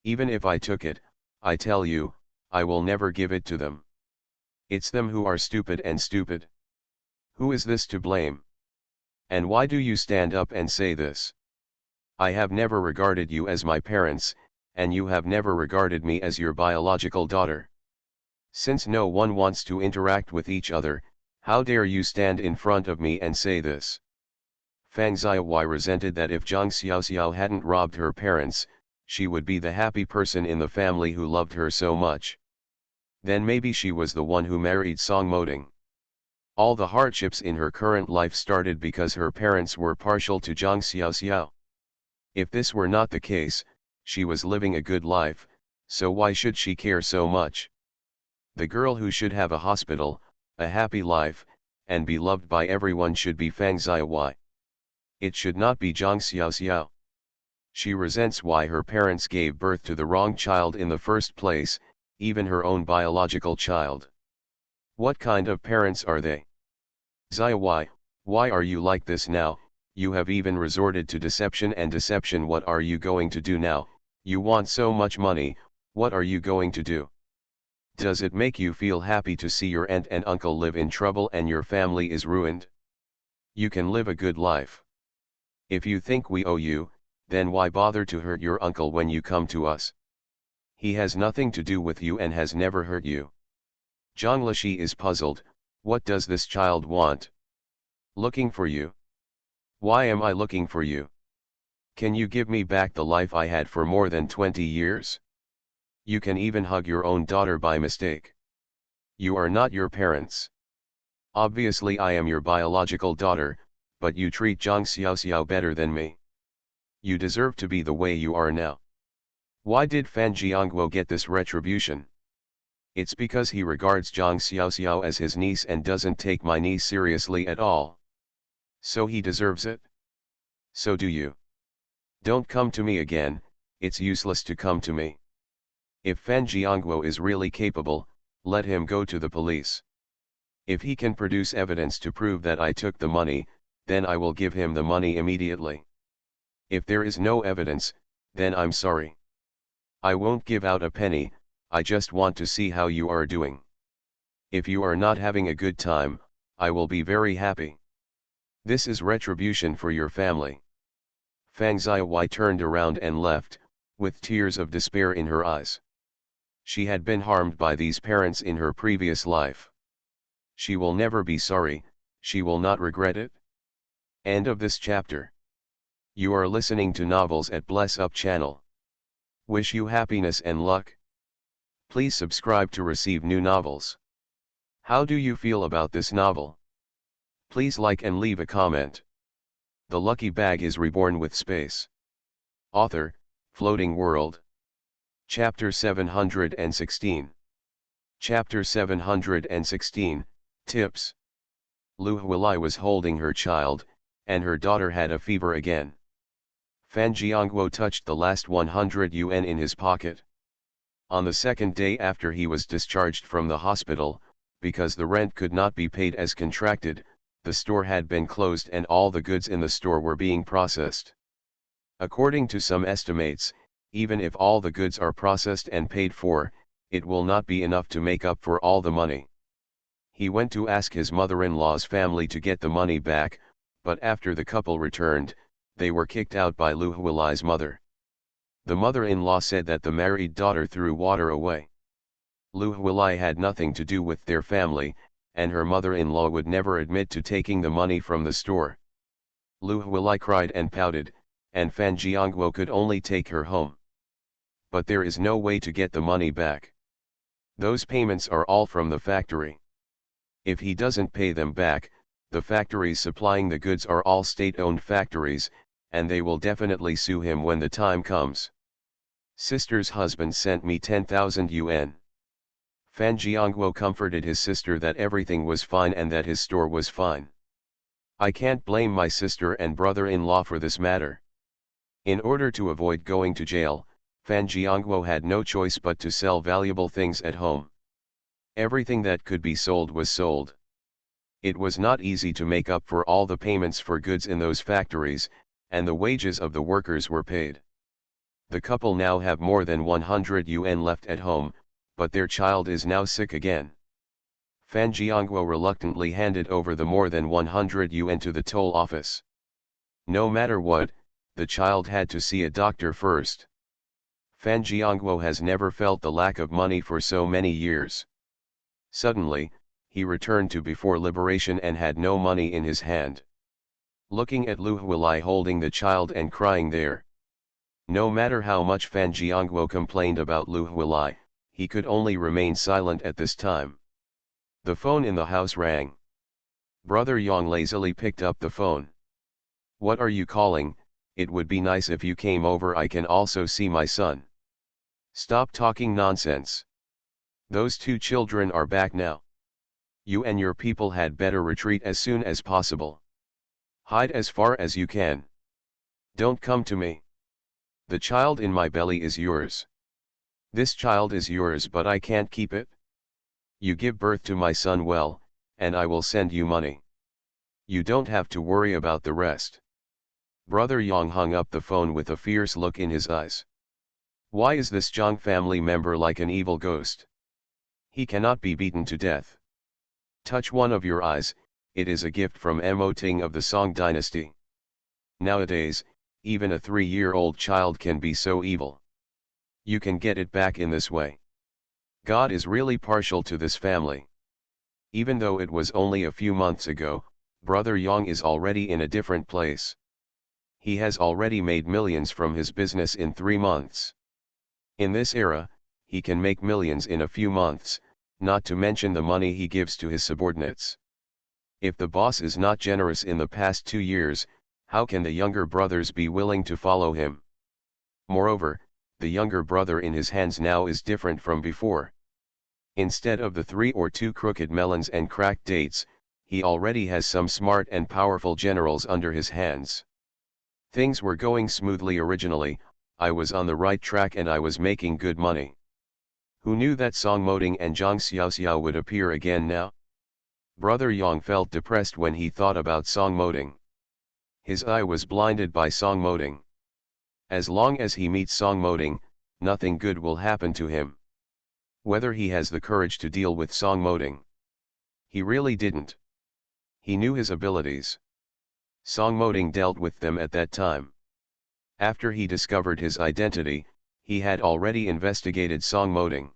Even if I took it, I tell you, I will never give it to them. It's them who are stupid and stupid. Who is this to blame? And why do you stand up and say this? I have never regarded you as my parents, and you have never regarded me as your biological daughter. Since no one wants to interact with each other, how dare you stand in front of me and say this? Fang Xiaowai resented that if Zhang Xiaoxiao hadn't robbed her parents, she would be the happy person in the family who loved her so much. Then maybe she was the one who married Song Moting. All the hardships in her current life started because her parents were partial to Zhang Xiaoxiao. If this were not the case, she was living a good life, so why should she care so much? The girl who should have a hospital, a happy life, and be loved by everyone should be Fang Xiaowai. It should not be Zhang Xiaoxiao. She resents why her parents gave birth to the wrong child in the first place, even her own biological child. What kind of parents are they? Xiaowai, why are you like this now? You have even resorted to deception and deception. What are you going to do now? You want so much money, what are you going to do? Does it make you feel happy to see your aunt and uncle live in trouble and your family is ruined? You can live a good life. If you think we owe you, then why bother to hurt your uncle when you come to us? He has nothing to do with you and has never hurt you. Zhang Lishi is puzzled. What does this child want? Looking for you. Why am I looking for you? Can you give me back the life I had for more than 20 years? You can even hug your own daughter by mistake. You are not your parents. Obviously I am your biological daughter, but you treat Zhang Xiaoxiao better than me. You deserve to be the way you are now. Why did Fan Jiangguo get this retribution? It's because he regards Zhang Xiaoxiao as his niece and doesn't take my niece seriously at all. So he deserves it? So do you. Don't come to me again, it's useless to come to me. If Fan Jiangguo is really capable, let him go to the police. If he can produce evidence to prove that I took the money, then I will give him the money immediately. If there is no evidence, then I'm sorry. I won't give out a penny, I just want to see how you are doing. If you are not having a good time, I will be very happy. This is retribution for your family. Fang Xiaowei turned around and left, with tears of despair in her eyes. She had been harmed by these parents in her previous life. She will never be sorry, she will not regret it. End of this chapter. You are listening to Novels at Bless Up channel. Wish you happiness and luck. Please subscribe to receive new novels. How do you feel about this novel? Please like and leave a comment. The Lucky Bag is Reborn with Space. Author, Floating World. Chapter 716. Chapter 716, Tips. Lu Huilai was holding her child, and her daughter had a fever again. Fan Jiangguo touched the last 100 yuan in his pocket. On the second day after he was discharged from the hospital, because the rent could not be paid as contracted, the store had been closed and all the goods in the store were being processed. According to some estimates, even if all the goods are processed and paid for, it will not be enough to make up for all the money. He went to ask his mother-in-law's family to get the money back, but after the couple returned, they were kicked out by Lu Huilai's mother. The mother-in-law said that the married daughter threw water away. Lu Huilai had nothing to do with their family, and her mother-in-law would never admit to taking the money from the store. Lu Huilai cried and pouted, and Fan Jiangguo could only take her home. But there is no way to get the money back. Those payments are all from the factory. If he doesn't pay them back, the factories supplying the goods are all state-owned factories, and they will definitely sue him when the time comes. Sister's husband sent me 10,000 yuan. Fan Jiangguo comforted his sister that everything was fine and that his store was fine. I can't blame my sister and brother-in-law for this matter. In order to avoid going to jail, Fan Jiangguo had no choice but to sell valuable things at home. Everything that could be sold was sold. It was not easy to make up for all the payments for goods in those factories, and the wages of the workers were paid. The couple now have more than 100 yuan left at home, but their child is now sick again. Fan Jiangguo reluctantly handed over the more than 100 yuan to the toll office. No matter what, the child had to see a doctor first. Fan Jiangguo has never felt the lack of money for so many years. Suddenly, he returned to before liberation and had no money in his hand. Looking at Lu Huilai holding the child and crying there. No matter how much Fan Jiangguo complained about Lu Huilai, he could only remain silent at this time. The phone in the house rang. Brother Yang lazily picked up the phone. What are you calling? It would be nice if you came over. I can also see my son. Stop talking nonsense. Those two children are back now. You and your people had better retreat as soon as possible. Hide as far as you can. Don't come to me. The child in my belly is yours. This child is yours, but I can't keep it. You give birth to my son well, and I will send you money. You don't have to worry about the rest. Brother Yang hung up the phone with a fierce look in his eyes. Why is this Zhang family member like an evil ghost? He cannot be beaten to death. Touch one of your eyes, it is a gift from Mo Ting of the Song dynasty. Nowadays, even a 3-year-old child can be so evil. You can get it back in this way. God is really partial to this family. Even though it was only a few months ago, Brother Yang is already in a different place. He has already made millions from his business in 3 months. In this era, he can make millions in a few months, not to mention the money he gives to his subordinates. If the boss is not generous in the past 2 years, how can the younger brothers be willing to follow him? Moreover, the younger brother in his hands now is different from before. Instead of the 3 or 2 crooked melons and cracked dates, he already has some smart and powerful generals under his hands. Things were going smoothly originally, I was on the right track and I was making good money. Who knew that Song Moding and Zhang Xiaoxiao would appear again now? Brother Yang felt depressed when he thought about Song Moding. His eye was blinded by Song Moding. As long as he meets Song Moding, nothing good will happen to him. Whether he has the courage to deal with Song Moding. He really didn't. He knew his abilities. Song Moding dealt with them at that time. After he discovered his identity, he had already investigated Song Moding.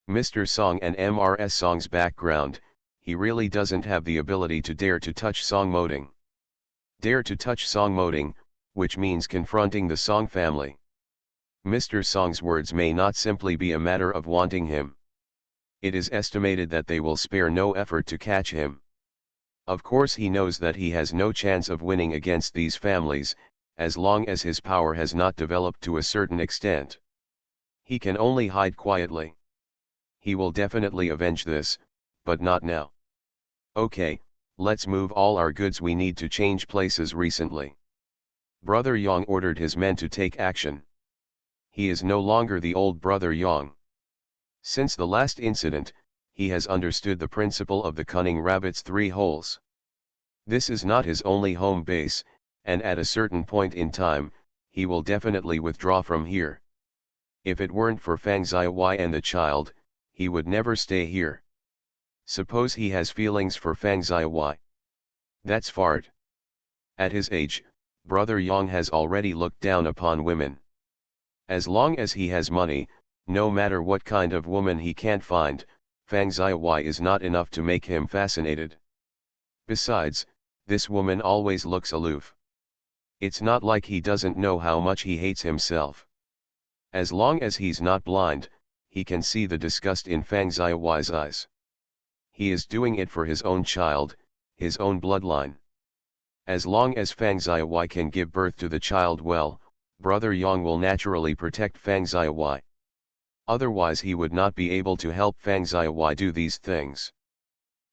Mr. Song and Mrs. Song's background, he really doesn't have the ability to dare to touch Song Moding. Dare to touch Song Moding, which means confronting the Song family. Mr. Song's words may not simply be a matter of wanting him. It is estimated that they will spare no effort to catch him. Of course he knows that he has no chance of winning against these families, as long as his power has not developed to a certain extent. He can only hide quietly. He will definitely avenge this, but not now. Okay, let's move all our goods, we need to change places recently. Brother Yang ordered his men to take action. He is no longer the old Brother Yang. Since the last incident, he has understood the principle of the cunning rabbit's 3 holes. This is not his only home base, and at a certain point in time, he will definitely withdraw from here. If it weren't for Fang Xiaowai and the child, he would never stay here. Suppose he has feelings for Fang Xiaowai. That's fart. At his age, Brother Yang has already looked down upon women. As long as he has money, no matter what kind of woman he can't find, Fang Xiaowai is not enough to make him fascinated. Besides, this woman always looks aloof. It's not like he doesn't know how much he hates himself. As long as he's not blind, he can see the disgust in Fang Xiaowai's eyes. He is doing it for his own child, his own bloodline. As long as Fang Xiaowai can give birth to the child well, Brother Yang will naturally protect Fang Xiaowai. Otherwise he would not be able to help Fang Xiaowai do these things.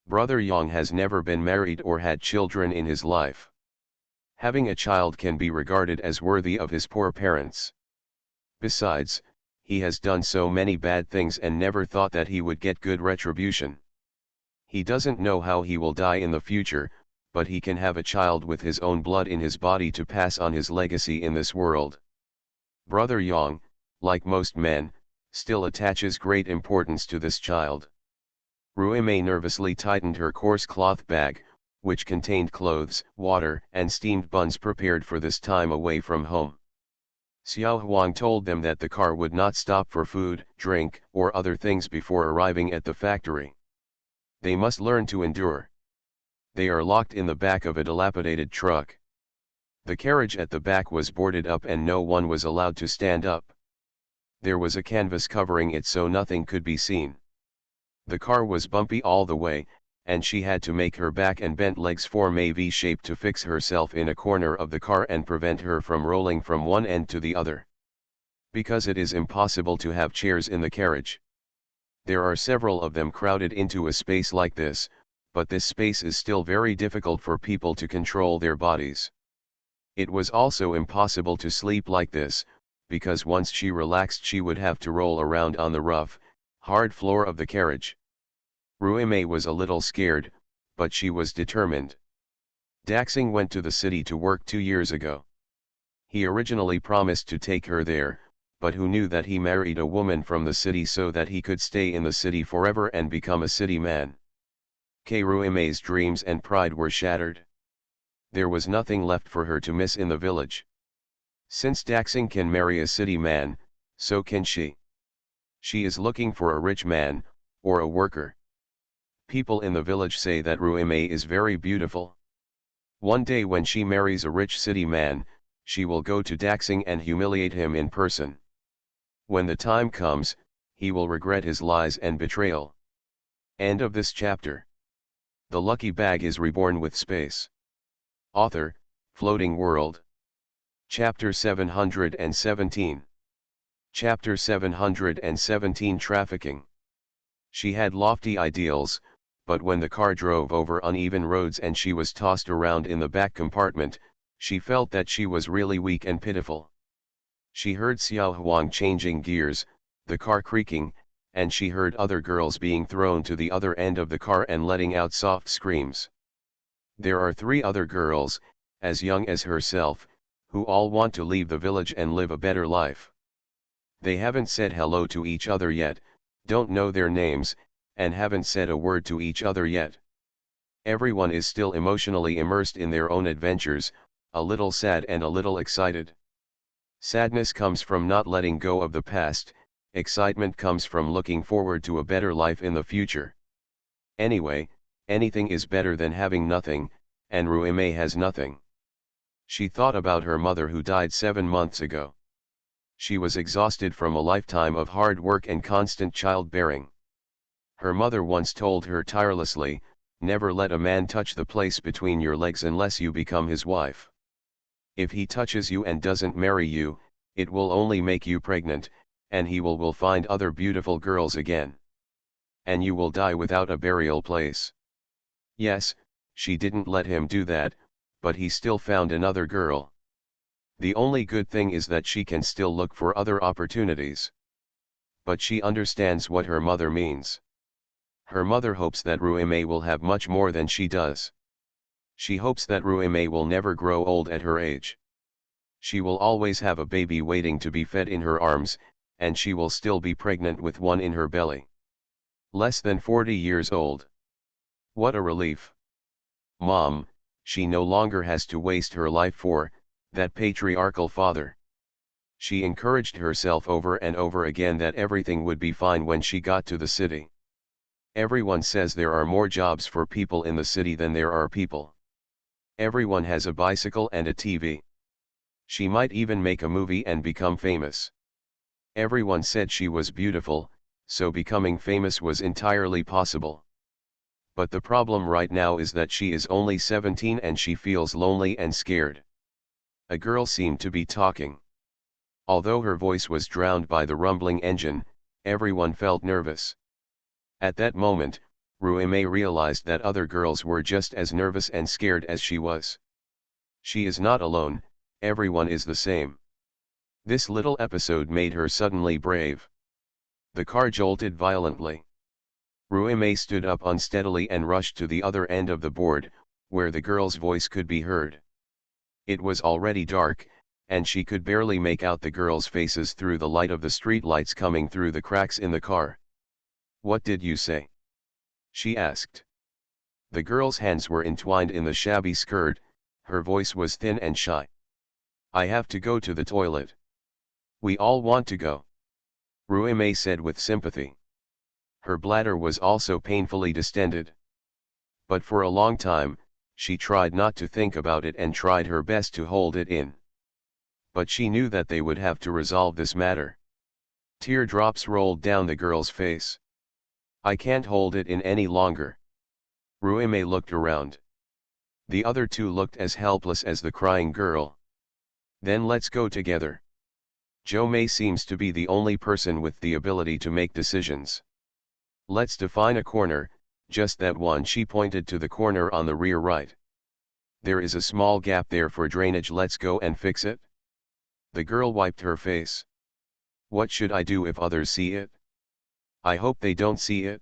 Brother Yang has never been married or had children in his life. Having a child can be regarded as worthy of his poor parents. Besides, he has done so many bad things and never thought that he would get good retribution. He doesn't know how he will die in the future, but he can have a child with his own blood in his body to pass on his legacy in this world. Brother Yang, like most men, still attaches great importance to this child. Ruimei nervously tightened her coarse cloth bag, which contained clothes, water, and steamed buns prepared for this time away from home. Xiao Huang told them that the car would not stop for food, drink, or other things before arriving at the factory. They must learn to endure. They are locked in the back of a dilapidated truck. The carriage at the back was boarded up and no one was allowed to stand up. There was a canvas covering it so nothing could be seen. The car was bumpy all the way, and she had to make her back and bent legs form a V shape to fix herself in a corner of the car and prevent her from rolling from one end to the other. Because it is impossible to have chairs in the carriage. There are several of them crowded into a space like this, but this space is still very difficult for people to control their bodies. It was also impossible to sleep like this, because once she relaxed she would have to roll around on the rough, hard floor of the carriage. Ruimei was a little scared, but she was determined. Daxing went to the city to work 2 years ago. He originally promised to take her there, but who knew that he married a woman from the city so that he could stay in the city forever and become a city man. Ruimei's dreams and pride were shattered. There was nothing left for her to miss in the village. Since Daxing can marry a city man, so can she. She is looking for a rich man, or a worker. People in the village say that Ruimei is very beautiful. One day when she marries a rich city man, she will go to Daxing and humiliate him in person. When the time comes, he will regret his lies and betrayal. End of this chapter. The lucky bag is reborn with space. Author, Floating World. Chapter 717. Chapter 717 Trafficking. She had lofty ideals, but when the car drove over uneven roads and she was tossed around in the back compartment, she felt that she was really weak and pitiful. She heard Xiao Huang changing gears, the car creaking, and she heard other girls being thrown to the other end of the car and letting out soft screams. There are 3 other girls, as young as herself, who all want to leave the village and live a better life. They haven't said hello to each other yet, don't know their names, and haven't said a word to each other yet. Everyone is still emotionally immersed in their own adventures, a little sad and a little excited. Sadness comes from not letting go of the past, excitement comes from looking forward to a better life in the future. Anyway, anything is better than having nothing, and Ruime has nothing. She thought about her mother who died 7 months ago. She was exhausted from a lifetime of hard work and constant childbearing. Her mother once told her tirelessly, "Never let a man touch the place between your legs unless you become his wife. If he touches you and doesn't marry you, it will only make you pregnant, and he will find other beautiful girls again. And you will die without a burial place." Yes, she didn't let him do that, but he still found another girl. The only good thing is that she can still look for other opportunities. But she understands what her mother means. Her mother hopes that Ruime will have much more than she does. She hopes that Ruime will never grow old at her age. She will always have a baby waiting to be fed in her arms, and she will still be pregnant with one in her belly. Less than 40 years old. What a relief. Mom, she no longer has to waste her life for that patriarchal father. She encouraged herself over and over again that everything would be fine when she got to the city. Everyone says there are more jobs for people in the city than there are people. Everyone has a bicycle and a TV. She might even make a movie and become famous. Everyone said she was beautiful, so becoming famous was entirely possible. But the problem right now is that she is only 17 and she feels lonely and scared. A girl seemed to be talking. Although her voice was drowned by the rumbling engine, everyone felt nervous. At that moment, Ruime realized that other girls were just as nervous and scared as she was. She is not alone, everyone is the same. This little episode made her suddenly brave. The car jolted violently. Ruime stood up unsteadily and rushed to the other end of the board, where the girl's voice could be heard. It was already dark, and she could barely make out the girls' faces through the light of the street lights coming through the cracks in the car. "What did you say?" she asked. The girl's hands were entwined in the shabby skirt, her voice was thin and shy. "I have to go to the toilet." "We all want to go," Ruime said with sympathy. Her bladder was also painfully distended. But for a long time, she tried not to think about it and tried her best to hold it in. But she knew that they would have to resolve this matter. Teardrops rolled down the girl's face. "I can't hold it in any longer." Ruime looked around. The other 2 looked as helpless as the crying girl. "Then let's go together." Jo Mei seems to be the only person with the ability to make decisions. "Let's define a corner, just that one." She pointed to the corner on the rear right. "There is a small gap there for drainage, let's go and fix it." The girl wiped her face. "What should I do if others see it?" "I hope they don't see it.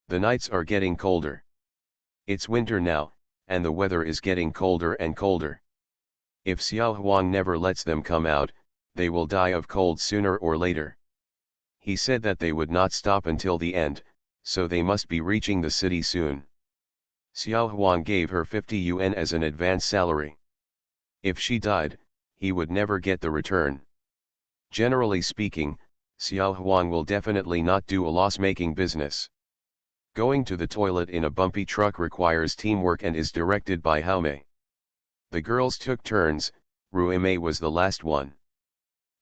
The nights are getting colder. It's winter now, and the weather is getting colder and colder. If Xiao Huang never lets them come out, they will die of cold sooner or later. He said that they would not stop until the end, so they must be reaching the city soon. Xiao Huang gave her 50 yuan as an advance salary. If she died, he would never get the return. Generally speaking, Xiao Huang will definitely not do a loss-making business. Going to the toilet in a bumpy truck requires teamwork and is directed by Haomei. The girls took turns, Ruime was the last one.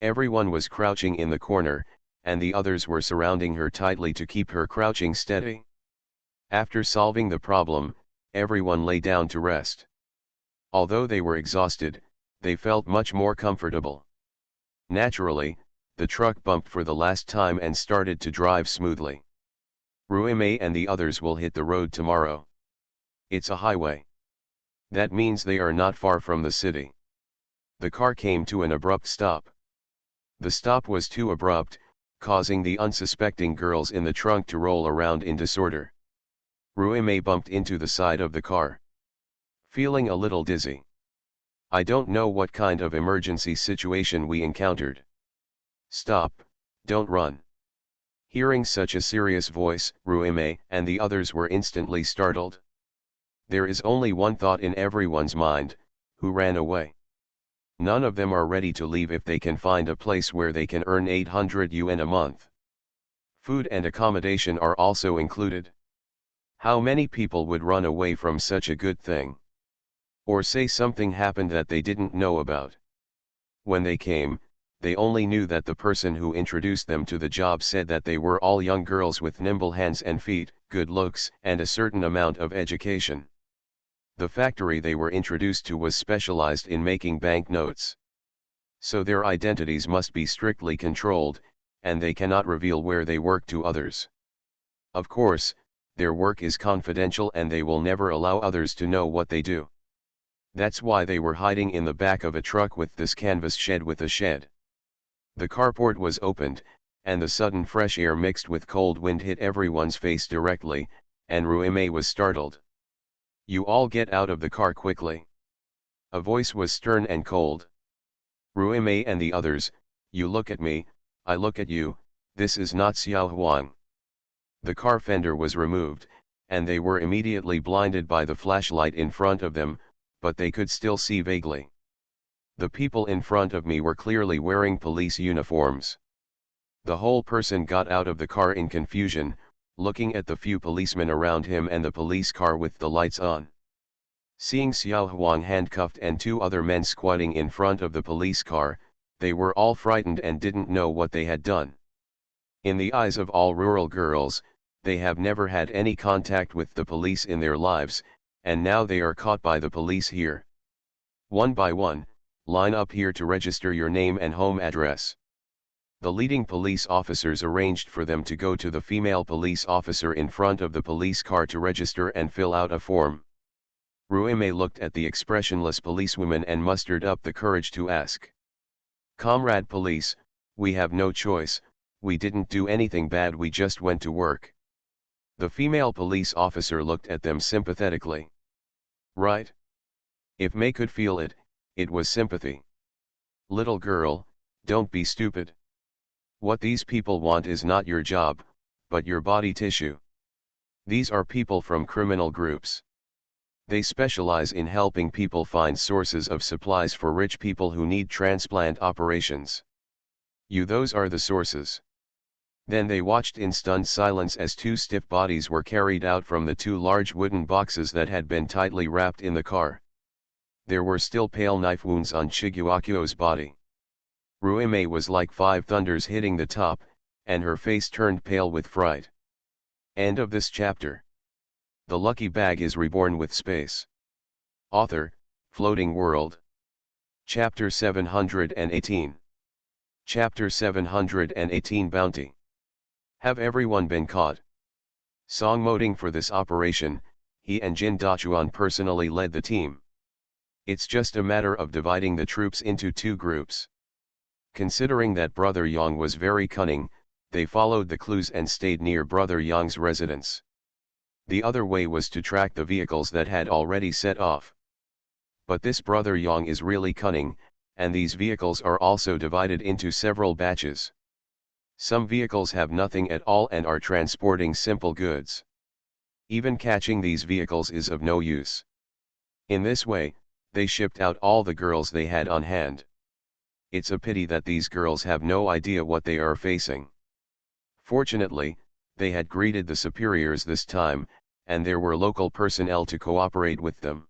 Everyone was crouching in the corner, and the others were surrounding her tightly to keep her crouching steady. After solving the problem, everyone lay down to rest. Although they were exhausted, they felt much more comfortable. Naturally, the truck bumped for the last time and started to drive smoothly. Ruime and the others will hit the road tomorrow. It's a highway. That means they are not far from the city. The car came to an abrupt stop. The stop was too abrupt, causing the unsuspecting girls in the trunk to roll around in disorder. Ruime bumped into the side of the car. Feeling a little dizzy. I don't know what kind of emergency situation we encountered. Stop, don't run. Hearing such a serious voice, Ruime and the others were instantly startled. There is only one thought in everyone's mind: who ran away? None of them are ready to leave if they can find a place where they can earn 800 yuan a month. Food and accommodation are also included. How many people would run away from such a good thing? Or say something happened that they didn't know about? When they came, they only knew that the person who introduced them to the job said that they were all young girls with nimble hands and feet, good looks, and a certain amount of education. The factory they were introduced to was specialized in making banknotes. So their identities must be strictly controlled, and they cannot reveal where they work to others. Of course, their work is confidential and they will never allow others to know what they do. That's why they were hiding in the back of a truck with this canvas shed with a shed. The carport was opened, and the sudden fresh air mixed with cold wind hit everyone's face directly, and Ruime was startled. You all get out of the car quickly. A voice was stern and cold. Ruime and the others, you look at me, I look at you, this is not Xiao Huang. The car fender was removed, and they were immediately blinded by the flashlight in front of them, but they could still see vaguely. The people in front of me were clearly wearing police uniforms. The whole person got out of the car in confusion, looking at the few policemen around him and the police car with the lights on. Seeing Xiao Huang handcuffed and two other men squatting in front of the police car, they were all frightened and didn't know what they had done. In the eyes of all rural girls, they have never had any contact with the police in their lives, and now they are caught by the police here. One by one, line up here to register your name and home address. The leading police officers arranged for them to go to the female police officer in front of the police car to register and fill out a form. Ruime looked at the expressionless policewoman and mustered up the courage to ask. Comrade police, we have no choice, we didn't do anything bad, we just went to work. The female police officer looked at them sympathetically. Right? If May could feel it, it was sympathy. Little girl, don't be stupid. What these people want is not your job, but your body tissue. These are people from criminal groups. They specialize in helping people find sources of supplies for rich people who need transplant operations. Those are the sources. Then they watched in stunned silence as two stiff bodies were carried out from the two large wooden boxes that had been tightly wrapped in the car. There were still pale knife wounds on Chiguakyo's body. Ruime was like five thunders hitting the top, and her face turned pale with fright. End of this chapter. The lucky bag is reborn with space. Author, Floating World. Chapter 718. Chapter 718 Bounty. Have everyone been caught? Song moding for this operation, he and Jin Dachuan personally led the team. It's just a matter of dividing the troops into two groups. Considering that Brother Yang was very cunning, they followed the clues and stayed near Brother Yang's residence. The other way was to track the vehicles that had already set off. But this Brother Yang is really cunning, and these vehicles are also divided into several batches. Some vehicles have nothing at all and are transporting simple goods. Even catching these vehicles is of no use. In this way, they shipped out all the girls they had on hand. It's a pity that these girls have no idea what they are facing. Fortunately, they had greeted the superiors this time, and there were local personnel to cooperate with them.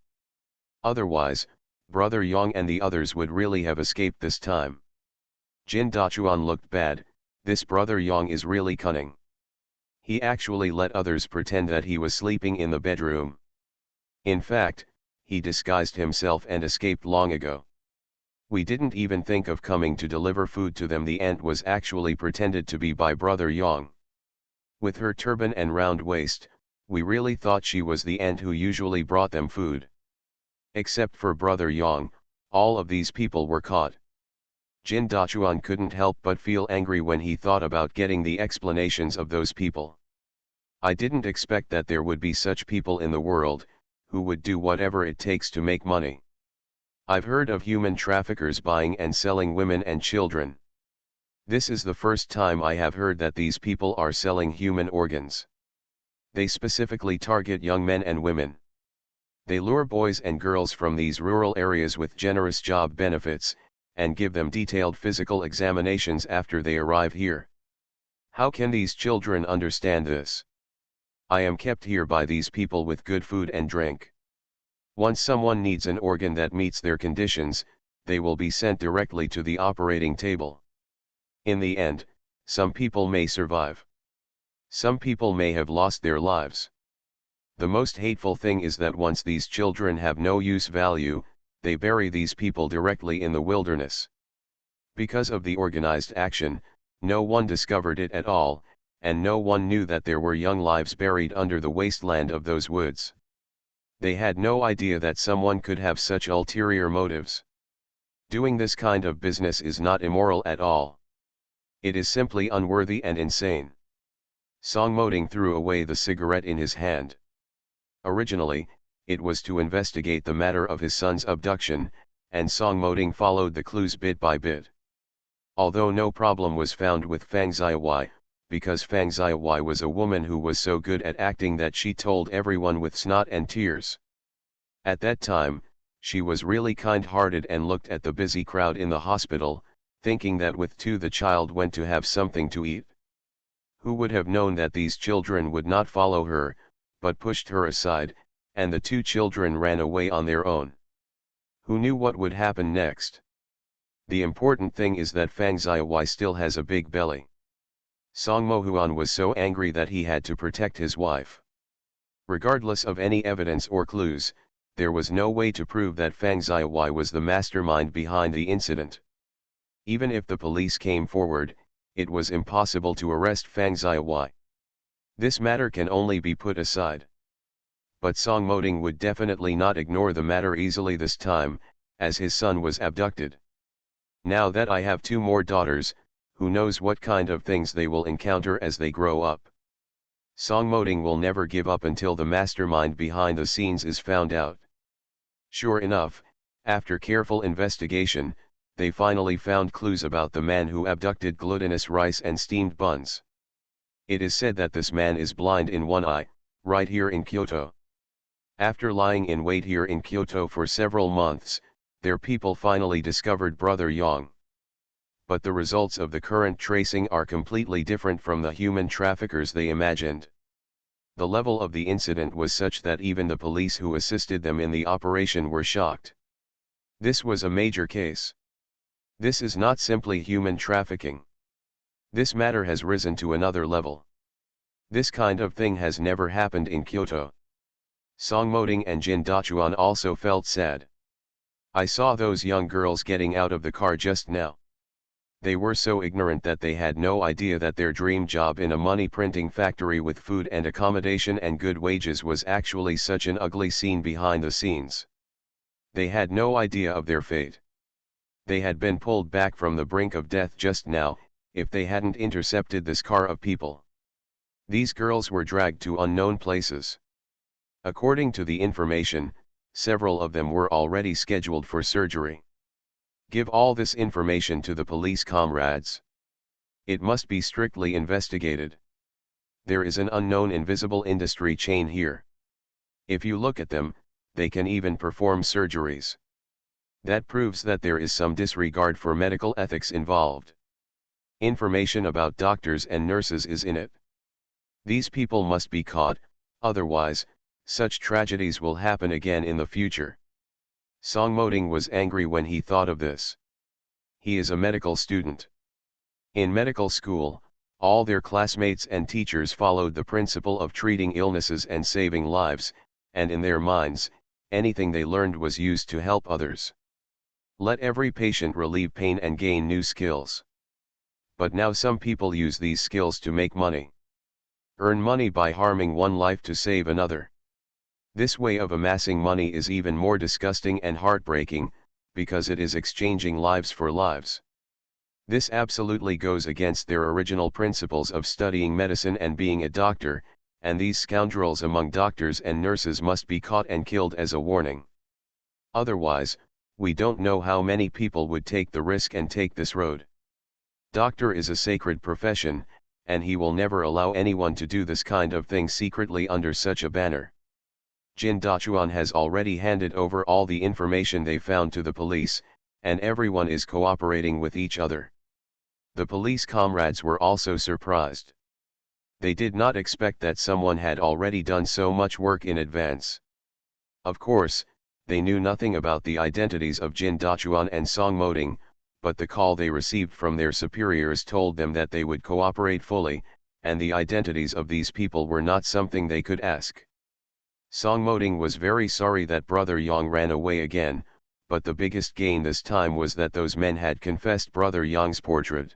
Otherwise, Brother Yang and the others would really have escaped this time. Jin Dachuan looked bad. This Brother Yang is really cunning. He actually let others pretend that he was sleeping in the bedroom. In fact, he disguised himself and escaped long ago. We didn't even think of coming to deliver food to them. The aunt was actually pretended to be by Brother Yang. With her turban and round waist, we really thought she was the aunt who usually brought them food. Except for Brother Yang, all of these people were caught. Jin Dachuan couldn't help but feel angry when he thought about getting the explanations of those people. I didn't expect that there would be such people in the world, who would do whatever it takes to make money. I've heard of human traffickers buying and selling women and children. This is the first time I have heard that these people are selling human organs. They specifically target young men and women. They lure boys and girls from these rural areas with generous job benefits, and give them detailed physical examinations after they arrive here. How can these children understand this? I am kept here by these people with good food and drink. Once someone needs an organ that meets their conditions, they will be sent directly to the operating table. In the end, some people may survive. Some people may have lost their lives. The most hateful thing is that once these children have no use value, they bury these people directly in the wilderness. Because of the organized action, no one discovered it at all, and no one knew that there were young lives buried under the wasteland of those woods. They had no idea that someone could have such ulterior motives. Doing this kind of business is not immoral at all. It is simply unworthy and insane. Song Moding threw away the cigarette in his hand. Originally, it was to investigate the matter of his son's abduction, and Song Moding followed the clues bit by bit. Although no problem was found with Fang Xiaowai, because Fang Xiaowai was a woman who was so good at acting that she told everyone with snot and tears. At that time, she was really kind-hearted and looked at the busy crowd in the hospital, thinking that with two the child went to have something to eat. Who would have known that these children would not follow her, but pushed her aside, and the two children ran away on their own. Who knew what would happen next? The important thing is that Fang Xiaowai still has a big belly. Song Mohuan was so angry that he had to protect his wife. Regardless of any evidence or clues, there was no way to prove that Fang Xiaowai was the mastermind behind the incident. Even if the police came forward, it was impossible to arrest Fang Xiaowai. This matter can only be put aside. But Song Moding would definitely not ignore the matter easily this time, as his son was abducted. Now that I have two more daughters, who knows what kind of things they will encounter as they grow up. Song Moding will never give up until the mastermind behind the scenes is found out. Sure enough, after careful investigation, they finally found clues about the man who abducted glutinous rice and steamed buns. It is said that this man is blind in one eye, right here in Kyoto. After lying in wait here in Kyoto for several months, their people finally discovered Brother Yang. But the results of the current tracing are completely different from the human traffickers they imagined. The level of the incident was such that even the police who assisted them in the operation were shocked. This was a major case. This is not simply human trafficking. This matter has risen to another level. This kind of thing has never happened in Kyoto. Song Moding and Jin Dachuan also felt sad. I saw those young girls getting out of the car just now. They were so ignorant that they had no idea that their dream job in a money printing factory with food and accommodation and good wages was actually such an ugly scene behind the scenes. They had no idea of their fate. They had been pulled back from the brink of death just now, if they hadn't intercepted this car of people. These girls were dragged to unknown places. According to the information, several of them were already scheduled for surgery. Give all this information to the police, comrades. It must be strictly investigated. There is an unknown invisible industry chain here. If you look at them, they can even perform surgeries. That proves that there is some disregard for medical ethics involved. Information about doctors and nurses is in it. These people must be caught, otherwise, such tragedies will happen again in the future. Song Moding was angry when he thought of this. He is a medical student. In medical school, All their classmates and teachers followed the principle of treating illnesses and saving lives, and in their minds, anything they learned was used to help others. Let every patient relieve pain and gain new skills. But now some people use these skills to make money. Earn money by harming one life to save another. This way of amassing money is even more disgusting and heartbreaking, because it is exchanging lives for lives. This absolutely goes against their original principles of studying medicine and being a doctor, and these scoundrels among doctors and nurses must be caught and killed as a warning. Otherwise, we don't know how many people would take the risk and take this road. Doctor is a sacred profession, and he will never allow anyone to do this kind of thing secretly under such a banner. Jin Dachuan has already handed over all the information they found to the police, and everyone is cooperating with each other. The police comrades were also surprised. They did not expect that someone had already done so much work in advance. Of course, they knew nothing about the identities of Jin Dachuan and Song Moding, but the call they received from their superiors told them that they would cooperate fully, and the identities of these people were not something they could ask. Song Moding was very sorry that Brother Yang ran away again, but the biggest gain this time was that those men had confessed Brother Yang's portrait.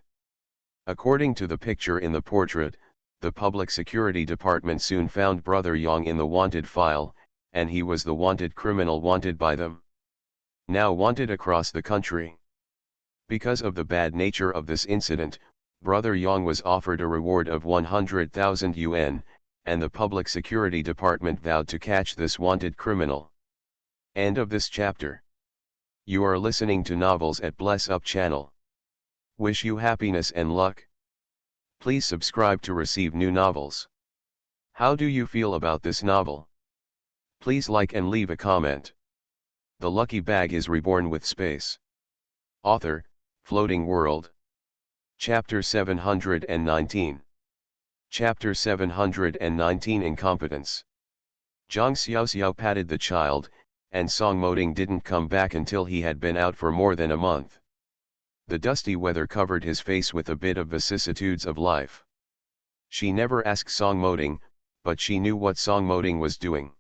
According to the picture in the portrait, the Public Security Department soon found Brother Yang in the wanted file, and he was the wanted criminal wanted by them. Now wanted across the country. Because of the bad nature of this incident, Brother Yang was offered a reward of 100,000 yuan, and the Public Security Department vowed to catch this wanted criminal. End of this chapter. You are listening to Novels at Bless Up channel. Wish you happiness and luck. Please subscribe to receive new novels. How do you feel about this novel? Please like and leave a comment. The Lucky Bag is Reborn with Space. Author, Floating World. Chapter 719. Chapter 719 Incompetence. Zhang Xiaoxiao patted the child, and Song Moding didn't come back until he had been out for more than a month. The dusty weather covered his face with a bit of vicissitudes of life. She never asked Song Moding, but she knew what Song Moding was doing.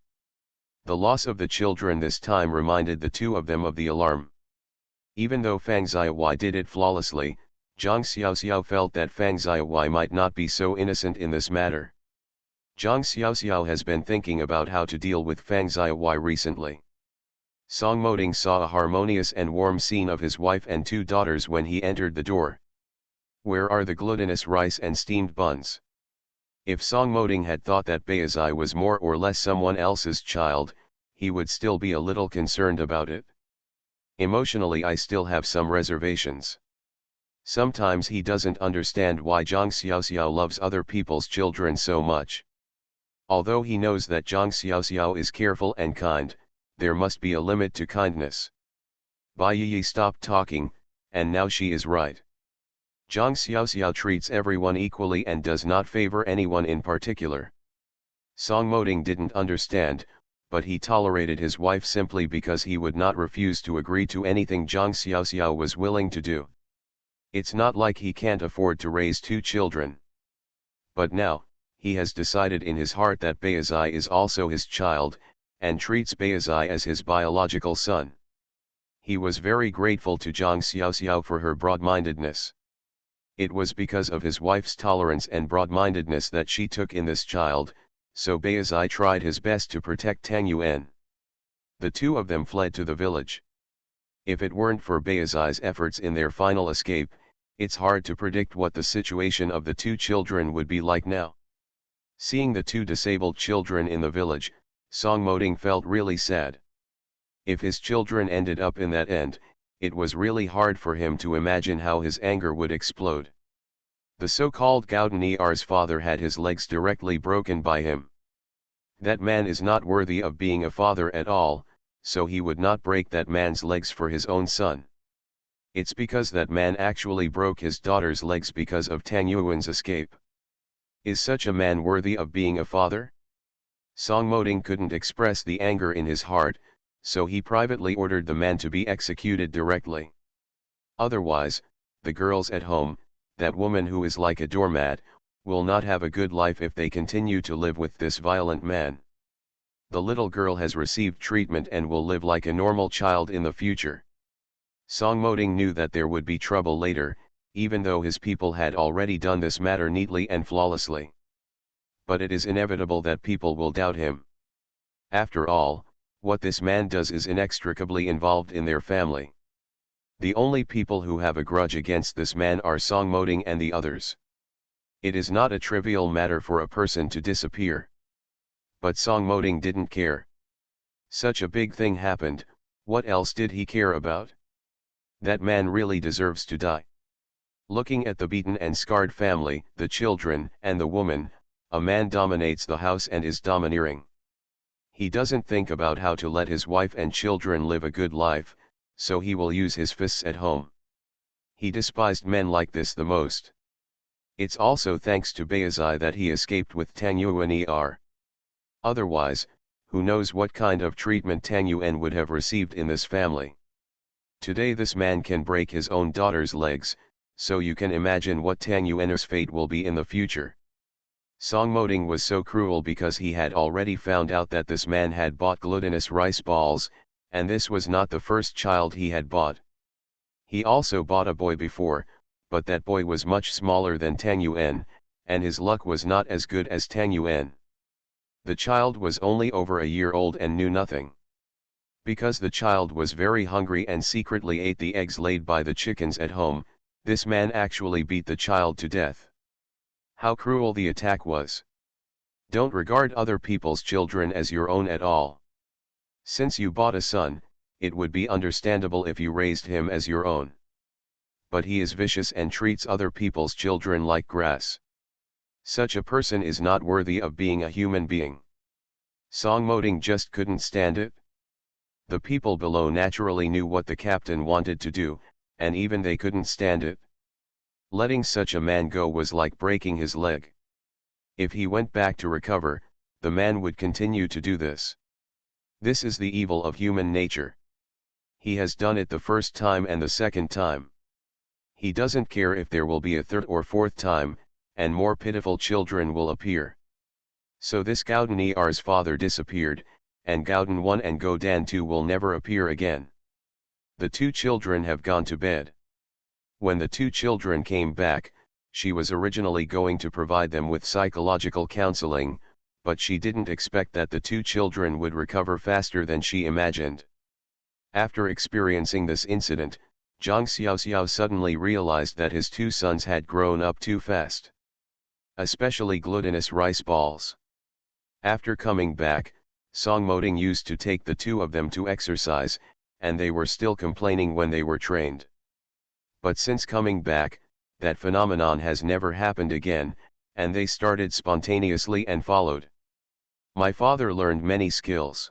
The loss of the children this time reminded the two of them of the alarm. Even though Fang Xiaowai did it flawlessly, Zhang Xiaoxiao felt that Fang Xiaowai might not be so innocent in this matter. Zhang Xiaoxiao has been thinking about how to deal with Fang Xiaowai recently. Song Moding saw a harmonious and warm scene of his wife and two daughters when he entered the door. Where are the glutinous rice and steamed buns? If Song Moding had thought that Beizai was more or less someone else's child, he would still be a little concerned about it. Emotionally, I still have some reservations. Sometimes he doesn't understand why Zhang Xiaoxiao loves other people's children so much. Although he knows that Zhang Xiaoxiao is careful and kind, there must be a limit to kindness. Bai Yi stopped talking, and now she is right. Zhang Xiaoxiao treats everyone equally and does not favor anyone in particular. Song Moding didn't understand, but he tolerated his wife simply because he would not refuse to agree to anything Zhang Xiaoxiao was willing to do. It's not like he can't afford to raise two children. But now, he has decided in his heart that Beizai is also his child, and treats Beizai as his biological son. He was very grateful to Zhang Xiaoxiao for her broad-mindedness. It was because of his wife's tolerance and broad-mindedness that she took in this child, so Beizai tried his best to protect Tang Yuan. The two of them fled to the village. If it weren't for Beizai's efforts in their final escape, it's hard to predict what the situation of the two children would be like now. Seeing the two disabled children in the village, Song Moding felt really sad. If his children ended up in that end, it was really hard for him to imagine how his anger would explode. The so-called Gauden Er's father had his legs directly broken by him. That man is not worthy of being a father at all, so he would not break that man's legs for his own son. It's because that man actually broke his daughter's legs because of Tang Yuan's escape. Is such a man worthy of being a father? Song Moding couldn't express the anger in his heart, so he privately ordered the man to be executed directly. Otherwise, the girls at home, that woman who is like a doormat, will not have a good life if they continue to live with this violent man. The little girl has received treatment and will live like a normal child in the future. Song Moding knew that there would be trouble later, even though his people had already done this matter neatly and flawlessly. But it is inevitable that people will doubt him. After all, what this man does is inextricably involved in their family. The only people who have a grudge against this man are Song Moding and the others. It is not a trivial matter for a person to disappear. But Song Moding didn't care. Such a big thing happened, what else did he care about? That man really deserves to die. Looking at the beaten and scarred family, the children, and the woman, a man dominates the house and is domineering. He doesn't think about how to let his wife and children live a good life, so he will use his fists at home. He despised men like this the most. It's also thanks to Bayezid that he escaped with Tang Yuan. Otherwise, who knows what kind of treatment Tang Yuan would have received in this family. Today this man can break his own daughter's legs, so you can imagine what Tang Yuan's fate will be in the future. Song Moding was so cruel because he had already found out that this man had bought glutinous rice balls, and this was not the first child he had bought. He also bought a boy before, but that boy was much smaller than Tang Yuan, and his luck was not as good as Tang Yuan. The child was only over a year old and knew nothing. Because the child was very hungry and secretly ate the eggs laid by the chickens at home, this man actually beat the child to death. How cruel the attack was. Don't regard other people's children as your own at all. Since you bought a son, it would be understandable if you raised him as your own. But he is vicious and treats other people's children like grass. Such a person is not worthy of being a human being. Song Moding just couldn't stand it. The people below naturally knew what the captain wanted to do, and even they couldn't stand it. Letting such a man go was like breaking his leg. If he went back to recover, the man would continue to do this. This is the evil of human nature. He has done it the first time and the second time. He doesn't care if there will be a third or fourth time, and more pitiful children will appear. So this Gauden Er's father disappeared, and Gauden 1 and Gauden 2 will never appear again. The two children have gone to bed. When the two children came back, she was originally going to provide them with psychological counseling, but she didn't expect that the two children would recover faster than she imagined. After experiencing this incident, Zhang Xiaoxiao suddenly realized that his two sons had grown up too fast. Especially glutinous rice balls. After coming back, Song Moding used to take the two of them to exercise, and they were still complaining when they were trained. But since coming back, that phenomenon has never happened again, and they started spontaneously and followed. My father learned many skills.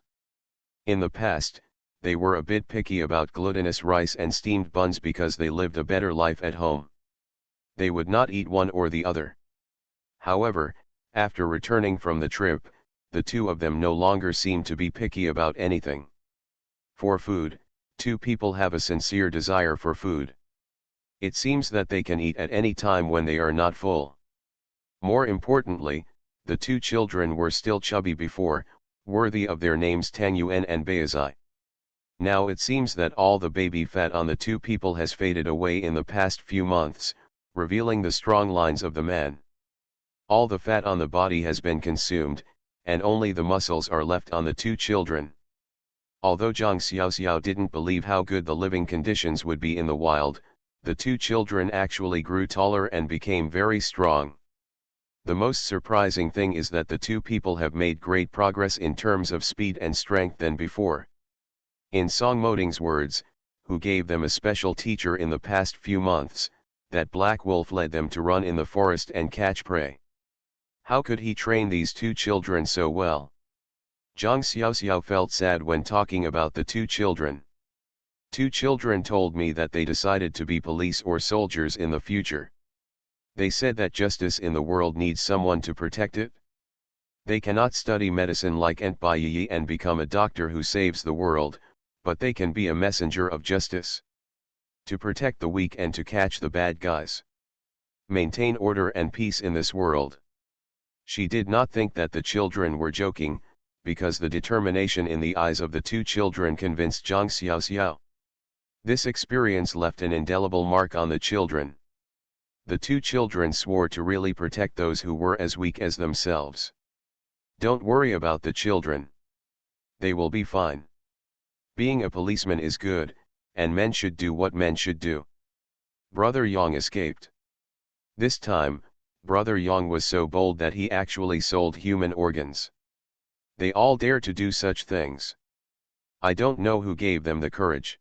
In the past, they were a bit picky about glutinous rice and steamed buns because they lived a better life at home. They would not eat one or the other. However, after returning from the trip, the two of them no longer seem to be picky about anything. For food, two people have a sincere desire for food. It seems that they can eat at any time when they are not full. More importantly, the two children were still chubby before, worthy of their names Tang Yuan and Bayezid. Now it seems that all the baby fat on the two people has faded away in the past few months, revealing the strong lines of the man. All the fat on the body has been consumed, and only the muscles are left on the two children. Although Zhang Xiaoxiao didn't believe how good the living conditions would be in the wild, the two children actually grew taller and became very strong. The most surprising thing is that the two people have made great progress in terms of speed and strength than before. In Song Moding's words, who gave them a special teacher in the past few months, that black wolf led them to run in the forest and catch prey. How could he train these two children so well? Zhang Xiaoxiao felt sad when talking about the two children. Two children told me that they decided to be police or soldiers in the future. They said that justice in the world needs someone to protect it. They cannot study medicine like Ent Baiyi and become a doctor who saves the world, but they can be a messenger of justice. To protect the weak and to catch the bad guys. maintain order and peace in this world. She did not think that the children were joking, because the determination in the eyes of the two children convinced Zhang Xiaoxiao. This experience left an indelible mark on the children. The two children swore to really protect those who were as weak as themselves. Don't worry about the children. They will be fine. Being a policeman is good, and men should do what men should do. Brother Yang escaped. This time, Brother Yang was so bold that he actually sold human organs. They all dare to do such things. I don't know who gave them the courage.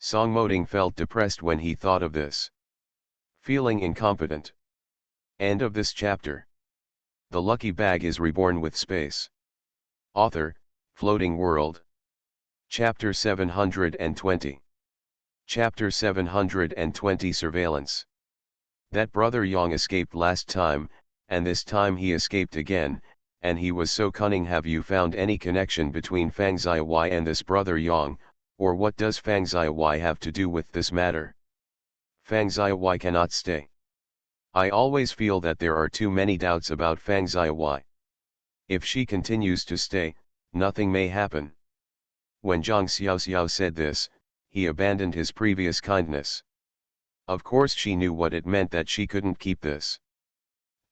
Song Moding felt depressed when he thought of this. Feeling incompetent. End of this chapter. The lucky bag is reborn with space. Author, Floating World. Chapter 720. Chapter 720 Surveillance. That Brother Yang escaped last time, and this time he escaped again, and he was so cunning. Have you found any connection between Fang Ziyi and this Brother Yang, or what does Fang Ziyi have to do with this matter? Fang Ziyi cannot stay. I always feel that there are too many doubts about Fang Ziyi. If she continues to stay, nothing may happen. When Zhang Xiaoxiao said this, he abandoned his previous kindness. Of course she knew what it meant that she couldn't keep this.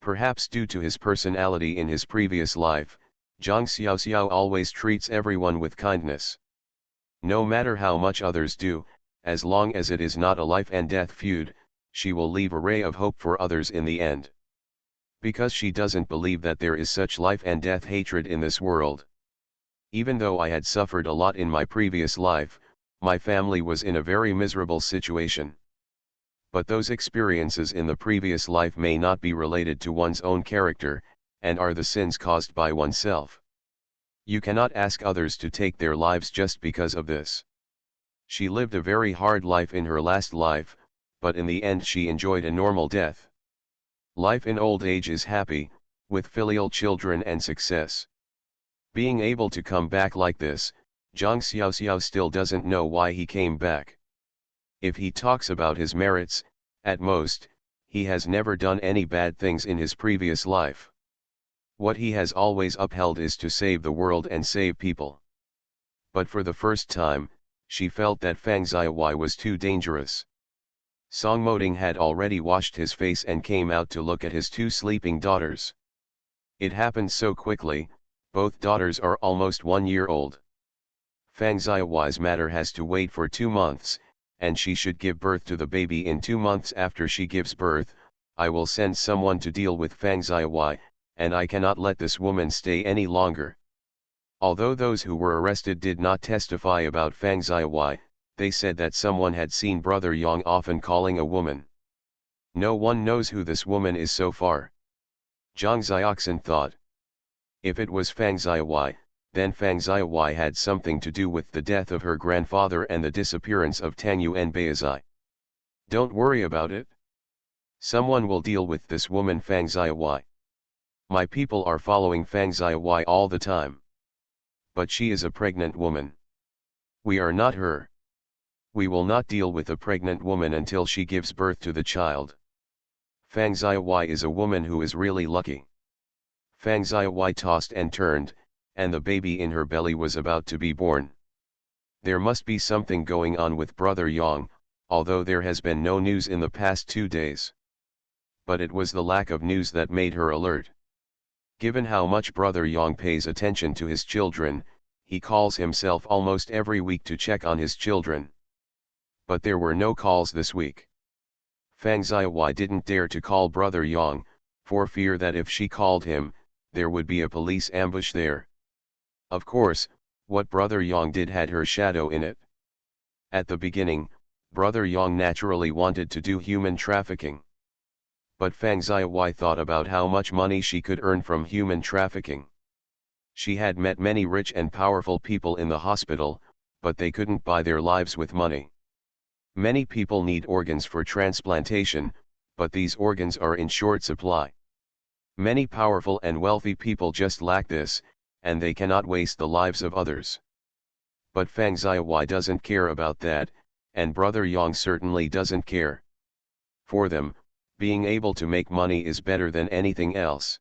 Perhaps due to his personality in his previous life, Zhang Xiaoxiao always treats everyone with kindness. No matter how much others do, as long as it is not a life and death feud, she will leave a ray of hope for others in the end. Because she doesn't believe that there is such life and death hatred in this world. Even though I had suffered a lot in my previous life, my family was in a very miserable situation. But those experiences in the previous life may not be related to one's own character, and are the sins caused by oneself. You cannot ask others to take their lives just because of this. She lived a very hard life in her last life, but in the end she enjoyed a normal death. Life in old age is happy, with filial children and success. Being able to come back like this, Zhang Xiaoxiao still doesn't know why he came back. If he talks about his merits, at most, he has never done any bad things in his previous life. What he has always upheld is to save the world and save people. But for the first time, she felt that Fang Ziyi was too dangerous. Song Moding had already washed his face and came out to look at his two sleeping daughters. It happened so quickly, both daughters are almost 1 year old. Fang Ziyi's matter has to wait for 2 months, and she should give birth to the baby in 2 months. After she gives birth, I will send someone to deal with Fang Ziyi, and I cannot let this woman stay any longer. Although those who were arrested did not testify about Fang Ziyi, they said that someone had seen Brother Yang often calling a woman. No one knows who this woman is so far. Zhang Xiaoxian thought. If it was Fang Ziyi, then Fang Ziyi had something to do with the death of her grandfather and the disappearance of Tang Yuan Beizai. Don't worry about it. Someone will deal with this woman Fang Ziyi. My people are following Fang Ziyi all the time. But she is a pregnant woman. We are not her. We will not deal with a pregnant woman until she gives birth to the child. Fang Ziyi is a woman who is really lucky. Fang Ziyi tossed and turned, and the baby in her belly was about to be born. There must be something going on with Brother Yang, although there has been no news in the past 2 days. But it was the lack of news that made her alert. Given how much Brother Yang pays attention to his children, he calls himself almost every week to check on his children. But there were no calls this week. Fang Ziyi didn't dare to call Brother Yang, for fear that if she called him, there would be a police ambush there. Of course, what Brother Yang did had her shadow in it. At the beginning, Brother Yang naturally wanted to do human trafficking. But Fang Ziyi thought about how much money she could earn from human trafficking. She had met many rich and powerful people in the hospital, but they couldn't buy their lives with money. Many people need organs for transplantation, but these organs are in short supply. Many powerful and wealthy people just lack this, and they cannot waste the lives of others. But Fang Ziyi doesn't care about that, and Brother Yang certainly doesn't care. For them, Being able to make money is better than anything else.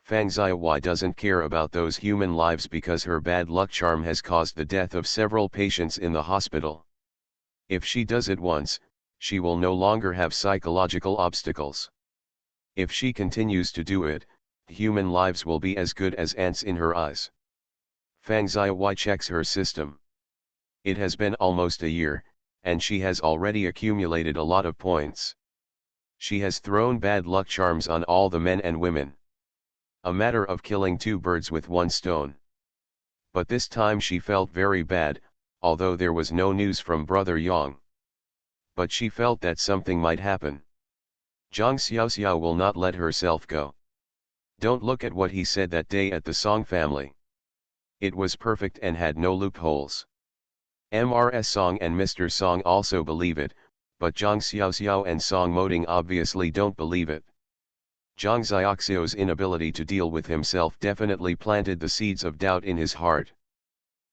Fang Xiaowai doesn't care about those human lives because her bad luck charm has caused the death of several patients in the hospital. If she does it once, she will no longer have psychological obstacles. If she continues to do it, human lives will be as good as ants in her eyes. Fang Xiaowai checks her system. It has been almost a year, and she has already accumulated a lot of points. She has thrown bad luck charms on all the men and women. A matter of killing two birds with one stone. But this time she felt very bad, although there was no news from Brother Yang. But she felt that something might happen. Zhang Xiaoxiao will not let herself go. Don't look at what he said that day at the Song family. It was perfect and had no loopholes. Mrs. Song and Mr. Song also believe it, but Zhang Xiaoxiao and Song Moding obviously don't believe it. Zhang Xiaoxiao's inability to deal with himself definitely planted the seeds of doubt in his heart.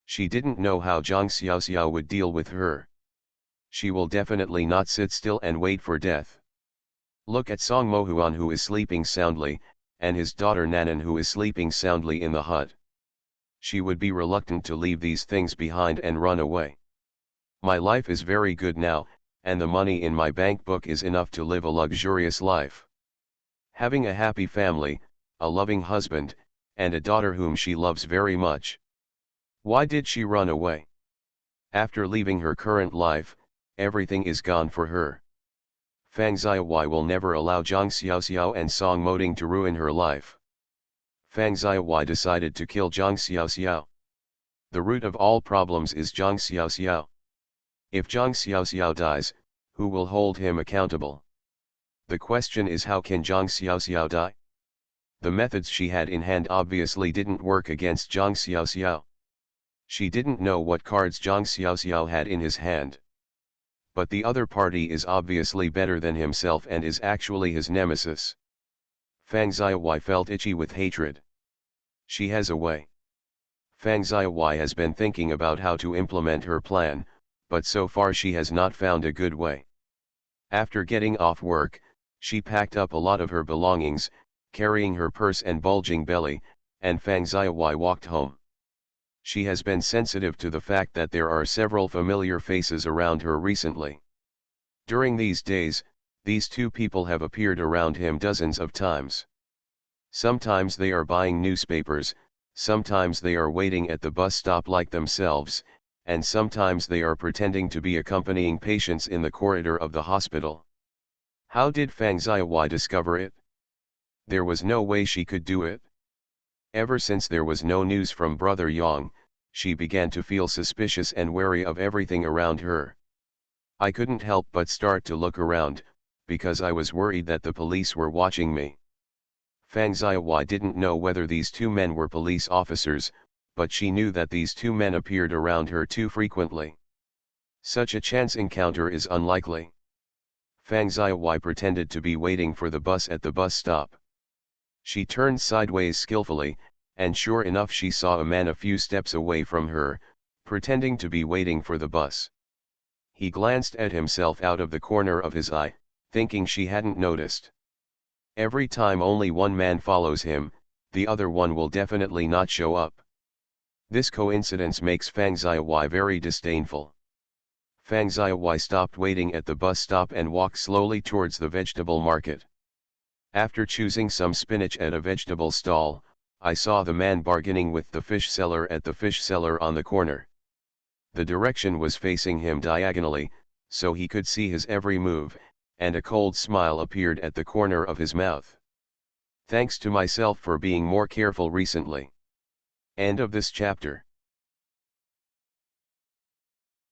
She didn't know how Zhang Xiaoxiao would deal with her. She will definitely not sit still and wait for death. Look at Song Mohuan, who is sleeping soundly, and his daughter Nanan, who is sleeping soundly in the hut. She would be reluctant to leave these things behind and run away. My life is very good now, and the money in my bank book is enough to live a luxurious life. Having a happy family, a loving husband, and a daughter whom she loves very much. Why did she run away? After leaving her current life, everything is gone for her. Fang Xiaowai will never allow Zhang Xiaoxiao and Song Moding to ruin her life. Fang Xiaowai decided to kill Zhang Xiaoxiao. The root of all problems is Zhang Xiaoxiao. If Zhang Xiaoxiao dies, who will hold him accountable? The question is, how can Zhang Xiaoxiao die? The methods she had in hand obviously didn't work against Zhang Xiaoxiao. She didn't know what cards Zhang Xiaoxiao had in his hand. But the other party is obviously better than himself and is actually his nemesis. Fang Xiaowai felt itchy with hatred. She has a way. Fang Xiaowai has been thinking about how to implement her plan, but so far she has not found a good way. After getting off work, she packed up a lot of her belongings, carrying her purse and bulging belly, and Fang Xiaowai walked home. She has been sensitive to the fact that there are several familiar faces around her recently. During these days, these two people have appeared around him dozens of times. Sometimes they are buying newspapers, sometimes they are waiting at the bus stop like themselves, and sometimes they are pretending to be accompanying patients in the corridor of the hospital. How did Fang Xiaowai discover it? There was no way she could do it. Ever since there was no news from Brother Yang, she began to feel suspicious and wary of everything around her. I couldn't help but start to look around, because I was worried that the police were watching me. Fang Xiaowai didn't know whether these two men were police officers, but she knew that these two men appeared around her too frequently. Such a chance encounter is unlikely. Fang Xiaowai pretended to be waiting for the bus at the bus stop. She turned sideways skillfully, and sure enough she saw a man a few steps away from her, pretending to be waiting for the bus. He glanced at himself out of the corner of his eye, thinking she hadn't noticed. Every time only one man follows him, the other one will definitely not show up. This coincidence makes Fang Xiaowai very disdainful. Fang Xiaowai stopped waiting at the bus stop and walked slowly towards the vegetable market. After choosing some spinach at a vegetable stall, I saw the man bargaining with the fish seller at the fish seller on the corner. The direction was facing him diagonally, so he could see his every move, and a cold smile appeared at the corner of his mouth. Thanks to myself for being more careful recently. End of this chapter.